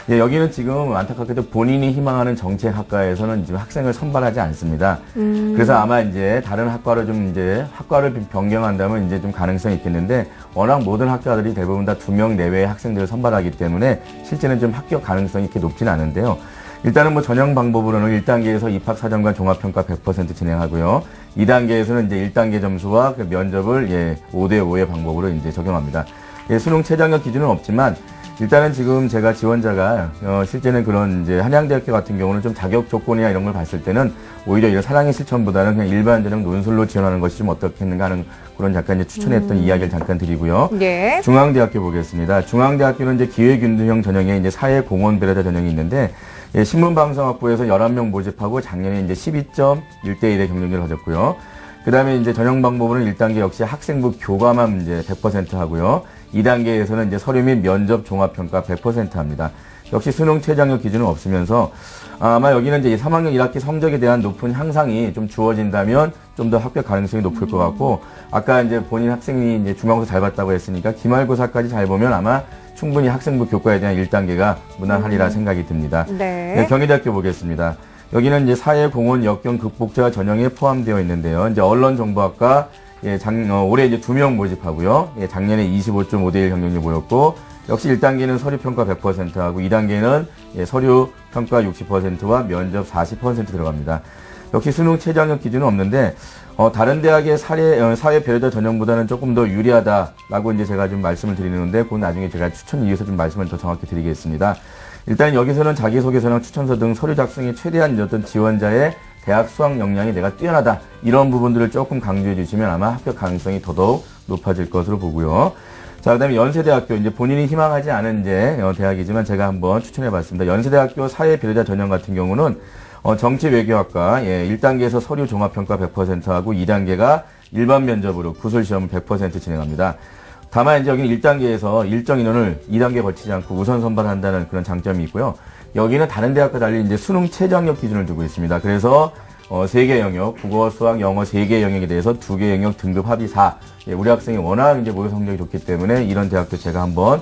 여기는 지금 안타깝게도 본인이 희망하는 정책학과에서는 지금 학생을 선발하지 않습니다. 그래서 아마 이제 다른 학과를 학과를 변경한다면 이제 좀 가능성이 있겠는데, 워낙 모든 학과들이 대부분 다 2명 내외의 학생들을 선발하기 때문에 실제는 좀 합격 가능성이 이렇게 높지는 않은데요. 일단은 전형 방법으로는 1단계에서 입학사정관 종합평가 100% 진행하고요. 2단계에서는 이제 1단계 점수와 그 면접을 5대5의 방법으로 이제 적용합니다. 수능 최저학력 기준은 없지만, 일단은 지금 제가 지원자가 실제는 그런 이제 한양대학교 같은 경우는 좀 자격 조건이나 이런 걸 봤을 때는 오히려 이런 사랑의 실천보다는 그냥 일반 전형 논술로 지원하는 것이 좀 어떻겠는가 하는 그런 잠깐 이제 추천했던 이야기를 잠깐 드리고요. 예. 중앙대학교 보겠습니다. 중앙대학교는 이제 기회균등형 전형에 이제 사회공헌배려자 전형이 있는데, 신문방송학부에서 11명 모집하고 작년에 이제 12.1대1의 경쟁률을 가졌고요. 그 다음에 이제 전형 방법으로는 1단계 역시 학생부 교과만 이제 100% 하고요. 2단계에서는 이제 서류 및 면접 종합평가 100% 합니다. 역시 수능 최저학력 기준은 없으면서 아마 여기는 이제 3학년 1학기 성적에 대한 높은 향상이 좀 주어진다면 좀 더 합격 가능성이 높을 것 같고, 아까 이제 본인 학생이 이제 중간고사 잘 봤다고 했으니까 기말고사까지 잘 보면 아마 충분히 학생부 교과에 대한 1단계가 무난하리라 생각이 듭니다. 네. 경희대학교 보겠습니다. 여기는 이제 사회공헌 역경 극복자 전형에 포함되어 있는데요. 이제 언론정보학과 올해 이제 2명 모집하고요. 작년에 25.5대1 경쟁률 보였고, 역시 1단계는 서류평가 100%하고 2단계는 서류평가 60%와 면접 40% 들어갑니다. 역시 수능 최저학력 기준은 없는데, 다른 대학의 사회 배려자 전형보다는 조금 더 유리하다라고 이제 제가 좀 말씀을 드리는데, 그건 나중에 제가 추천 이유에서 좀 말씀을 더 정확히 드리겠습니다. 일단 여기서는 자기소개서나 추천서 등 서류 작성에 최대한 어떤 지원자의 대학 수학 역량이 내가 뛰어나다, 이런 부분들을 조금 강조해 주시면 아마 합격 가능성이 더더욱 높아질 것으로 보고요. 자, 그 다음에 연세대학교, 이제 본인이 희망하지 않은 이제 대학이지만 제가 한번 추천해 봤습니다. 연세대학교 사회배려자 전형 같은 경우는 정치외교학과 1단계에서 서류 종합평가 100%하고 2단계가 일반 면접으로 구술시험을 100% 진행합니다. 다만 이제 여기는 1단계에서 일정 인원을 2단계에 걸치지 않고 우선 선발한다는 그런 장점이 있고요. 여기는 다른 대학과 달리 이제 수능 최저학력 기준을 두고 있습니다. 그래서 3개 영역, 국어, 수학, 영어 3개 영역에 대해서 2개 영역 등급 합의 4. 우리 학생이 워낙 이제 모의 성적이 좋기 때문에 이런 대학도 제가 한번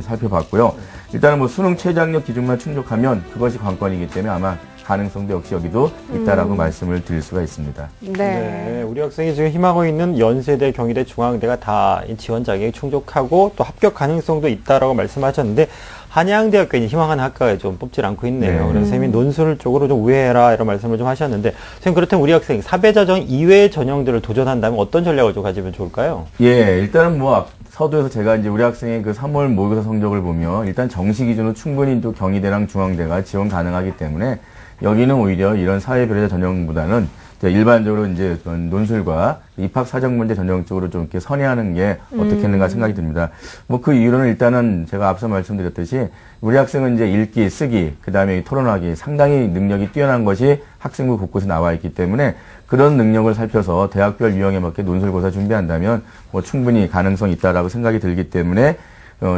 살펴봤고요. 일단은 뭐 수능 최저학력 기준만 충족하면 그것이 관건이기 때문에 아마 가능성도 역시 여기도 있다라고 말씀을 드릴 수가 있습니다. 네, 우리 학생이 지금 희망하고 있는 연세대, 경희대, 중앙대가 다 지원 자격이 충족하고 또 합격 가능성도 있다라고 말씀하셨는데 한양대학교 희망하는 학과에 좀 뽑질 않고 있네요. 그래서 선생님이 논술 쪽으로 좀 우회해라 이런 말씀을 좀 하셨는데 선생님 그렇다면 우리 학생 사배자정 이외의 전형들을 도전한다면 어떤 전략을 좀 가지면 좋을까요? 예, 일단은 뭐 서두에서 제가 이제 우리 학생의 그 3월 모의고사 성적을 보면 일단 정시 기준으로 충분히 또 경희대랑 중앙대가 지원 가능하기 때문에 여기는 오히려 이런 사회별의 전형보다는 일반적으로 이제 그런 논술과 입학 사정 문제 전형적으로 좀 이렇게 선회하는 게 어떻겠는가 생각이 듭니다. 뭐 그 이유는 일단은 제가 앞서 말씀드렸듯이 우리 학생은 이제 읽기, 쓰기, 그 다음에 토론하기 상당히 능력이 뛰어난 것이 학생부 곳곳에 나와 있기 때문에 그런 능력을 살펴서 대학별 유형에 맞게 논술고사 준비한다면 뭐 충분히 가능성이 있다라고 생각이 들기 때문에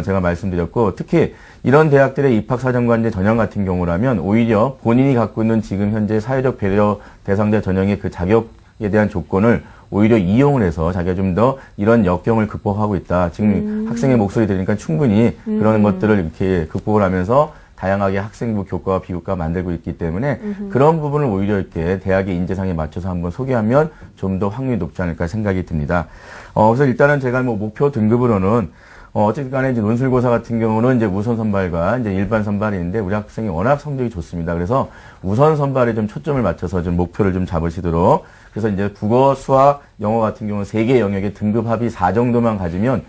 제가 말씀드렸고 특히 이런 대학들의 입학사정관제 전형 같은 경우라면 오히려 본인이 갖고 있는 지금 현재 사회적 배려 대상자 전형의 그 자격에 대한 조건을 오히려 이용을 해서 자기가 좀 더 이런 역경을 극복하고 있다. 지금 학생의 목소리 들으니까 충분히 그런 것들을 이렇게 극복을 하면서 다양하게 학생부 교과와 비교과 만들고 있기 때문에 그런 부분을 오히려 이렇게 대학의 인재상에 맞춰서 한번 소개하면 좀 더 확률이 높지 않을까 생각이 듭니다. 그래서 일단은 제가 뭐 목표 등급으로는 어쨌든 간에 이제 논술고사 같은 경우는 이제 우선 선발과 이제 일반 선발이 있는데 우리 학생이 워낙 성적이 좋습니다. 그래서 우선 선발에 좀 초점을 맞춰서 좀 목표를 좀 잡으시도록 그래서 이제 국어, 수학, 영어 같은 경우는 3개 영역의 등급 합의 4 정도만 가지면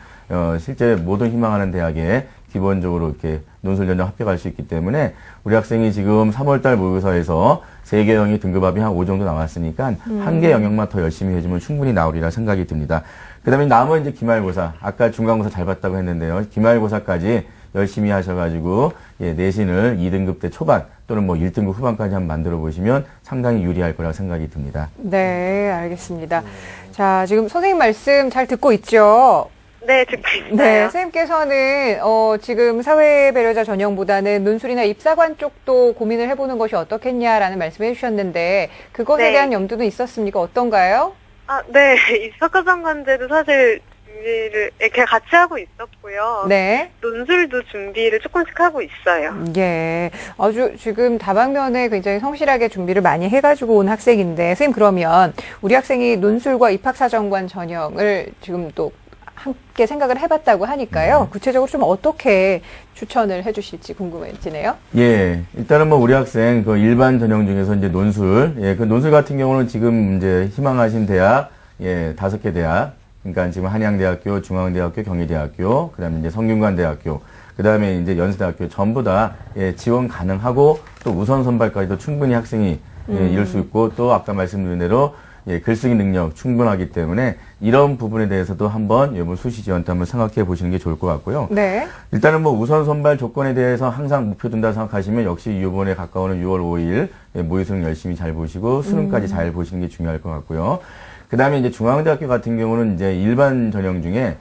실제 모든 희망하는 대학에 기본적으로 이렇게 논술 전형 합격할 수 있기 때문에 우리 학생이 지금 3월달 모의고사에서 3개 영역의 등급 합이 한 5 정도 나왔으니까 1개 영역만 더 열심히 해주면 충분히 나오리라 생각이 듭니다. 그 다음에 남은 이제 기말고사, 아까 중간고사 잘 봤다고 했는데요. 기말고사까지 열심히 하셔가지고, 내신을 2등급대 초반 또는 뭐 1등급 후반까지 한번 만들어 보시면 상당히 유리할 거라고 생각이 듭니다. 네, 알겠습니다. 자, 지금 선생님 말씀 잘 듣고 있죠? 네, 듣고 있어요. 네, 선생님께서는 지금 사회배려자 전형보다는 논술이나 입사관 쪽도 고민을 해보는 것이 어떻겠냐라는 말씀을 해주셨는데 그것에 대한 염두는 있었습니까? 어떤가요? 네. 입사과정관제도 사실 준비를 이렇게 같이 하고 있었고요. 네. 논술도 준비를 조금씩 하고 있어요. 예. 아주 지금 다방면에 굉장히 성실하게 준비를 많이 해가지고 온 학생인데 선생님 그러면 우리 학생이 논술과 입학사정관 전형을 지금 또 함께 생각을 해봤다고 하니까요. 구체적으로 좀 어떻게 추천을 해주실지 궁금해지네요. 예, 일단은 뭐 우리 학생 그 일반 전형 중에서 이제 논술, 그 논술 같은 경우는 지금 이제 희망하신 대학, 5개 대학, 그러니까 지금 한양대학교, 중앙대학교, 경희대학교, 그다음에 이제 성균관대학교, 그다음에 이제 연세대학교 전부 다 지원 가능하고 또 우선 선발까지도 충분히 학생이 이룰 수 있고 또 아까 말씀드린 대로 글쓰기 능력 충분하기 때문에 이런 부분에 대해서도 한번 이번 수시 지원 때 한번 생각해 보시는 게 좋을 것 같고요. 네. 일단은 뭐 우선 선발 조건에 대해서 항상 목표 둔다 생각하시면 역시 이번에 가까워는 6월 5일 모의수능 열심히 잘 보시고 수능까지 잘 보시는 게 중요할 것 같고요. 그 다음에 이제 중앙대학교 같은 경우는 이제 일반 전형 중에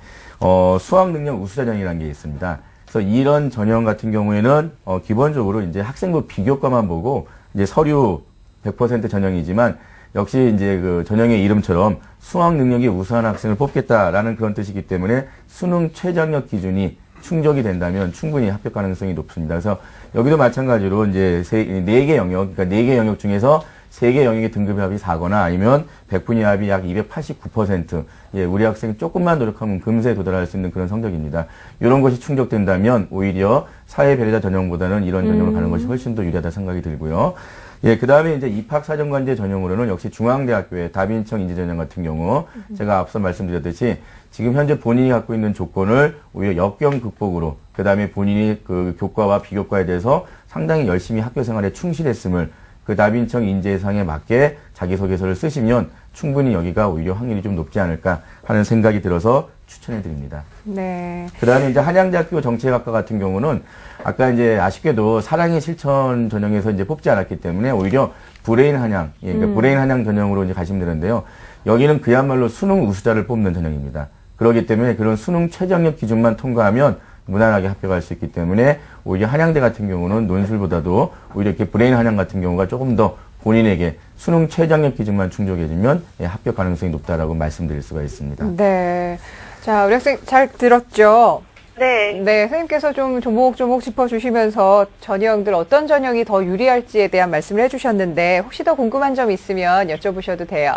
수학 능력 우수 전형이라는 게 있습니다. 그래서 이런 전형 같은 경우에는 기본적으로 이제 학생부 비교과만 보고 이제 서류 100% 전형이지만 역시 이제 그 전형의 이름처럼 수학 능력이 우수한 학생을 뽑겠다라는 그런 뜻이기 때문에 수능 최저학력 기준이 충족이 된다면 충분히 합격 가능성이 높습니다. 그래서 여기도 마찬가지로 이제 4개 영역, 그러니까 4개 영역 중에서 3개 영역의 등급 합이 4거나 아니면 100분위 합이 약 289%, 우리 학생이 조금만 노력하면 금세 도달할 수 있는 그런 성적입니다. 이런 것이 충족된다면 오히려 사회배려자 전형보다는 이런 전형을 가는 것이 훨씬 더 유리하다 생각이 들고요. 그 다음에 이제 입학사정관제 전형으로는 역시 중앙대학교의 다빈청 인재전형 같은 경우, 제가 앞서 말씀드렸듯이 지금 현재 본인이 갖고 있는 조건을 오히려 역경 극복으로, 그 다음에 본인이 그 교과와 비교과에 대해서 상당히 열심히 학교 생활에 충실했음을 그 다빈청 인재상에 맞게 자기소개서를 쓰시면 충분히 여기가 오히려 확률이 좀 높지 않을까 하는 생각이 들어서 추천해 드립니다. 네. 그 다음에 이제 한양대학교 정치학과 같은 경우는 아까 이제 아쉽게도 사랑의 실천 전형에서 이제 뽑지 않았기 때문에 오히려 브레인 한양, 그러니까 브레인 한양 전형으로 이제 가시면 되는데요. 여기는 그야말로 수능 우수자를 뽑는 전형입니다. 그렇기 때문에 그런 수능 최저학력 기준만 통과하면 무난하게 합격할 수 있기 때문에 오히려 한양대 같은 경우는 논술보다도 오히려 이렇게 브레인 한양 같은 경우가 조금 더 본인에게 수능 최저학력 기준만 충족해지면 합격 가능성이 높다라고 말씀드릴 수가 있습니다. 네. 자, 우리 학생 잘 들었죠? 네. 네, 선생님께서 좀 조목조목 짚어주시면서 전형들 어떤 전형이 더 유리할지에 대한 말씀을 해주셨는데 혹시 더 궁금한 점 있으면 여쭤보셔도 돼요.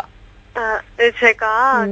네, 제가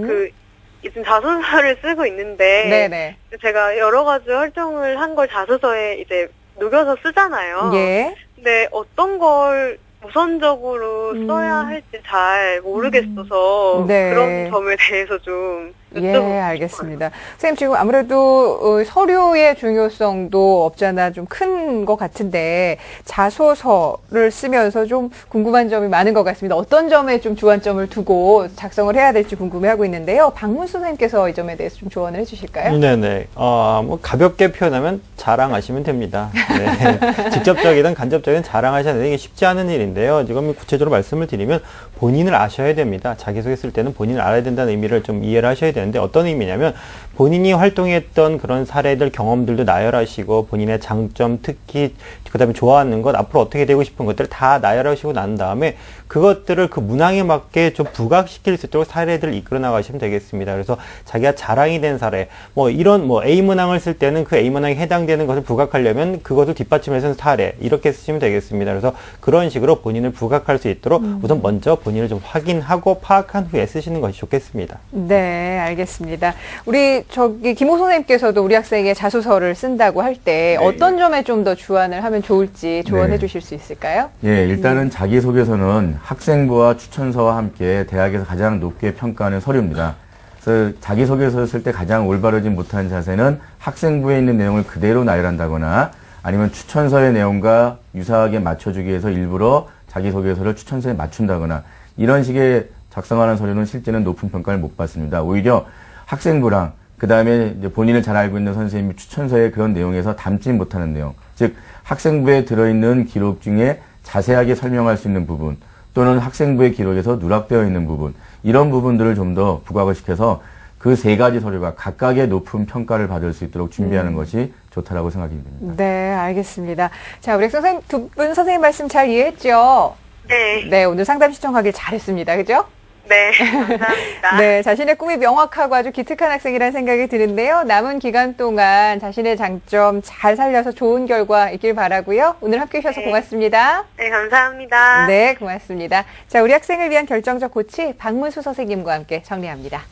요즘 자소서를 쓰고 있는데 네네. 제가 여러 가지 활동을 한 걸 자소서에 이제 녹여서 쓰잖아요. 예. 근데 어떤 걸 우선적으로 써야 할지 잘 모르겠어서 네. 그런 점에 대해서 좀 예, 여쭤보고 알겠습니다. 선생님 지금 아무래도 서류의 중요성도 없잖아 좀 큰 것 같은데 자소서를 쓰면서 좀 궁금한 점이 많은 것 같습니다. 어떤 점에 좀 주안점을 두고 작성을 해야 될지 궁금해하고 있는데요. 박문수 선생님께서 이 점에 대해서 좀 조언을 해주실까요? 네네. 뭐 가볍게 표현하면 자랑하시면 됩니다. 네. 직접적이든 간접적이든 자랑하셔야 되는 게 쉽지 않은 일인데요. 지금 구체적으로 말씀을 드리면 본인을 아셔야 됩니다. 자기소개 쓸 때는 본인을 알아야 된다는 의미를 좀 이해를 하셔야 되는데 어떤 의미냐면 본인이 활동했던 그런 사례들 경험들도 나열하시고 본인의 장점 특히 그다음에 좋아하는 것 앞으로 어떻게 되고 싶은 것들을 다 나열하시고 난 다음에 그것들을 그 문항에 맞게 좀 부각시킬 수 있도록 사례들을 이끌어 나가시면 되겠습니다. 그래서 자기가 자랑이 된 사례 이런 A 문항을 쓸 때는 그 A 문항에 해당되는 것을 부각하려면 그것을 뒷받침해서 사례 이렇게 쓰시면 되겠습니다. 그래서 그런 식으로 본인을 부각할 수 있도록 우선 먼저 본인을 좀 확인하고 파악한 후에 쓰시는 것이 좋겠습니다. 네, 알겠습니다. 우리 김호 선생님께서도 우리 학생의 자소서를 쓴다고 할 때 어떤 점에 좀 더 주안을 하면 좋을지 조언해 주실 수 있을까요? 예, 일단은 자기소개서는 학생부와 추천서와 함께 대학에서 가장 높게 평가하는 서류입니다. 그래서 자기소개서를 쓸 때 가장 올바르지 못한 자세는 학생부에 있는 내용을 그대로 나열한다거나 아니면 추천서의 내용과 유사하게 맞춰주기 위해서 일부러 자기소개서를 추천서에 맞춘다거나 이런 식의 작성하는 서류는 실제는 높은 평가를 못 받습니다. 오히려 학생부랑 그 다음에 이제 본인을 잘 알고 있는 선생님이 추천서의 그런 내용에서 담지 못하는 내용, 즉 학생부에 들어있는 기록 중에 자세하게 설명할 수 있는 부분 또는 학생부의 기록에서 누락되어 있는 부분 이런 부분들을 좀 더 부각을 시켜서 그 세 가지 서류가 각각의 높은 평가를 받을 수 있도록 준비하는 것이 좋다라고 생각이 듭니다. 네, 알겠습니다. 자, 우리 선생님 두 분 선생님 말씀 잘 이해했죠? 네. 네, 오늘 상담 신청하길 잘했습니다. 그죠? 네, 감사합니다. 네, 자신의 꿈이 명확하고 아주 기특한 학생이라는 생각이 드는데요. 남은 기간 동안 자신의 장점 잘 살려서 좋은 결과 있길 바라고요. 오늘 함께해 주셔서 고맙습니다. 네, 감사합니다. 네, 고맙습니다. 자, 우리 학생을 위한 결정적 코치 박문수 선생님과 함께 정리합니다.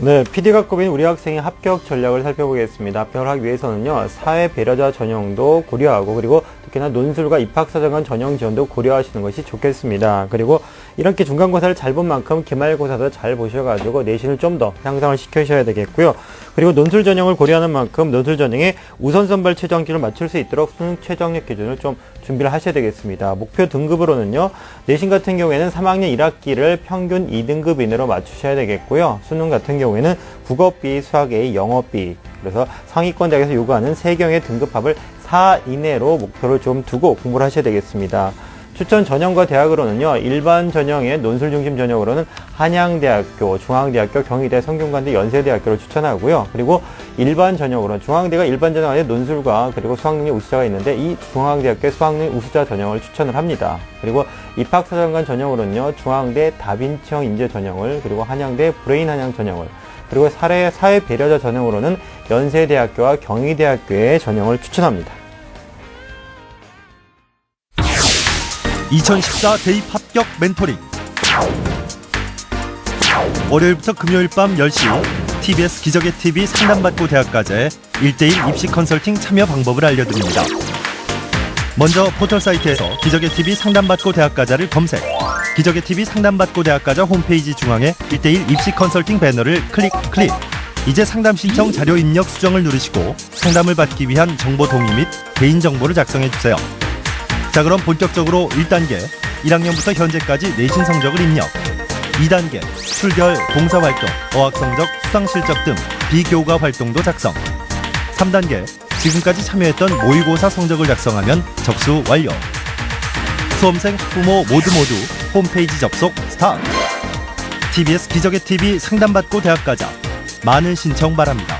네, PD가 꼽인 우리 학생의 합격 전략을 살펴보겠습니다. 합격을 하기 위해서는요, 사회 배려자 전형도 고려하고, 그리고 특히나 논술과 입학사정관 전형 지원도 고려하시는 것이 좋겠습니다. 그리고 이렇게 중간고사를 잘 본 만큼 기말고사도 잘 보셔가지고 내신을 좀 더 향상을 시켜셔야 되겠고요. 그리고 논술 전형을 고려하는 만큼 논술 전형에 우선 선발 최저학력을 맞출 수 있도록 수능 최저학력 기준을 좀 준비를 하셔야 되겠습니다. 목표 등급으로는요, 내신 같은 경우에는 3학년 1학기를 평균 2등급 이내로 맞추셔야 되겠고요. 수능 같은 경우에는 국어 B, 수학 A, 영어 B, 그래서 상위권 대학에서 요구하는 3경의 등급합을 4 이내로 목표를 좀 두고 공부를 하셔야 되겠습니다. 추천 전형과 대학으로는요, 일반 전형의 논술 중심 전형으로는 한양대학교, 중앙대학교, 경희대, 성균관대, 연세대학교를 추천하고요. 그리고 일반 전형으로는 중앙대가 일반 전형 안에 논술과 그리고 수학능력 우수자가 있는데 이 중앙대학교의 수학능력 우수자 전형을 추천을 합니다. 그리고 입학사정관 전형으로는요, 중앙대 다빈치형 인재 전형을, 그리고 한양대 브레인 한양 전형을, 그리고 사회 배려자 전형으로는 연세대학교와 경희대학교의 전형을 추천합니다. 2014 대입 합격 멘토링. 월요일부터 금요일 밤 10시 TBS 기적의 TV 상담받고 대학가자의 1대1 입시 컨설팅 참여 방법을 알려드립니다. 먼저 포털 사이트에서 기적의 TV 상담받고 대학가자를 검색. 기적의 TV 상담받고 대학가자 홈페이지 중앙에 1대1 입시 컨설팅 배너를 클릭. 이제 상담 신청 자료 입력 수정을 누르시고 상담을 받기 위한 정보 동의 및 개인정보를 작성해 주세요. 자, 그럼 본격적으로 1단계 1학년부터 현재까지 내신 성적을 입력. 2단계 출결, 봉사활동, 어학성적, 수상실적 등 비교과 활동도 작성. 3단계 지금까지 참여했던 모의고사 성적을 작성하면 접수 완료. 수험생, 학부모 모두 홈페이지 접속 스타트. TBS 기적의 TV 상담받고 대학 가자. 많은 신청 바랍니다.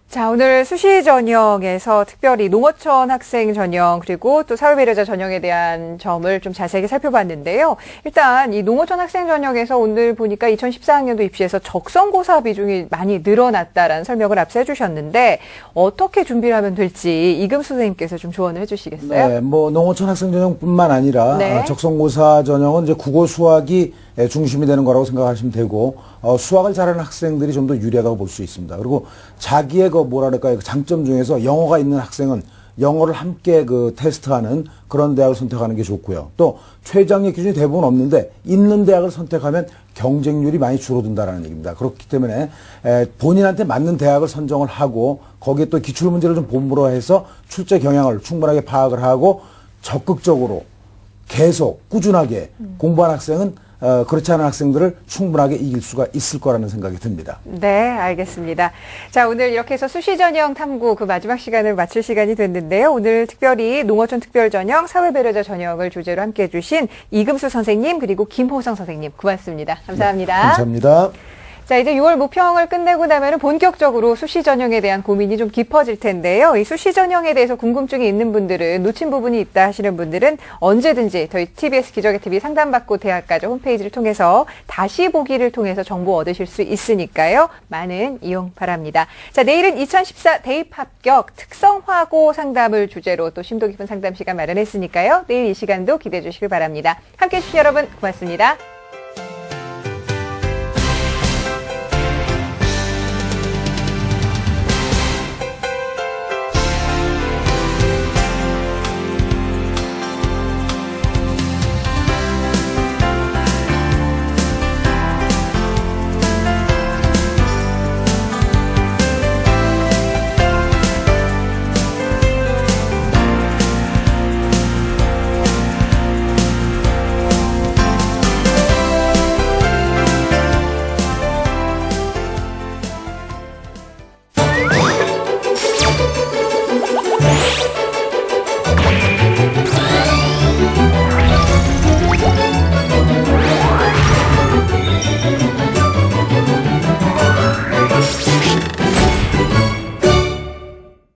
자, 오늘 수시 전형에서 특별히 농어촌 학생 전형 그리고 또 사회배려자 전형에 대한 점을 좀 자세하게 살펴봤는데요. 일단 이 농어촌 학생 전형에서 오늘 보니까 2014학년도 입시에서 적성고사 비중이 많이 늘어났다라는 설명을 앞서 해주셨는데 어떻게 준비를 하면 될지 이금수 선생님께서 좀 조언을 해주시겠어요? 네, 뭐 농어촌 학생 전형뿐만 아니라 네. 적성고사 전형은 이제 국어 수학이 중심이 되는 거라고 생각하시면 되고 수학을 잘하는 학생들이 좀 더 유리하다고 볼 수 있습니다. 그리고 자기의 그 뭐랄까요 장점 중에서 영어가 있는 학생은 영어를 함께 그 테스트하는 그런 대학을 선택하는 게 좋고요. 또 최저학력 기준이 대부분 없는데 있는 대학을 선택하면 경쟁률이 많이 줄어든다라는 얘기입니다. 그렇기 때문에 본인한테 맞는 대학을 선정을 하고 거기에 또 기출 문제를 좀 본부로 해서 출제 경향을 충분하게 파악을 하고 적극적으로 계속 꾸준하게 공부한 학생은 그렇지 않은 학생들을 충분하게 이길 수가 있을 거라는 생각이 듭니다. 네, 알겠습니다. 자, 오늘 이렇게 해서 수시 전형 탐구 그 마지막 시간을 마칠 시간이 됐는데요. 오늘 특별히 농어촌 특별 전형, 사회배려자 전형을 주제로 함께 해주신 이금수 선생님 그리고 김호성 선생님 고맙습니다. 감사합니다. 네, 감사합니다. 자, 이제 6월 모평을 끝내고 나면은 본격적으로 수시 전형에 대한 고민이 좀 깊어질 텐데요. 이 수시 전형에 대해서 궁금증이 있는 분들은 놓친 부분이 있다 하시는 분들은 언제든지 저희 TBS 기적의 TV 상담받고 대학가자 홈페이지를 통해서 다시 보기를 통해서 정보 얻으실 수 있으니까요. 많은 이용 바랍니다. 자, 내일은 2014 대입 합격 특성화고 상담을 주제로 또 심도 깊은 상담 시간 마련했으니까요. 내일 이 시간도 기대해 주시길 바랍니다. 함께해 주신 여러분 고맙습니다.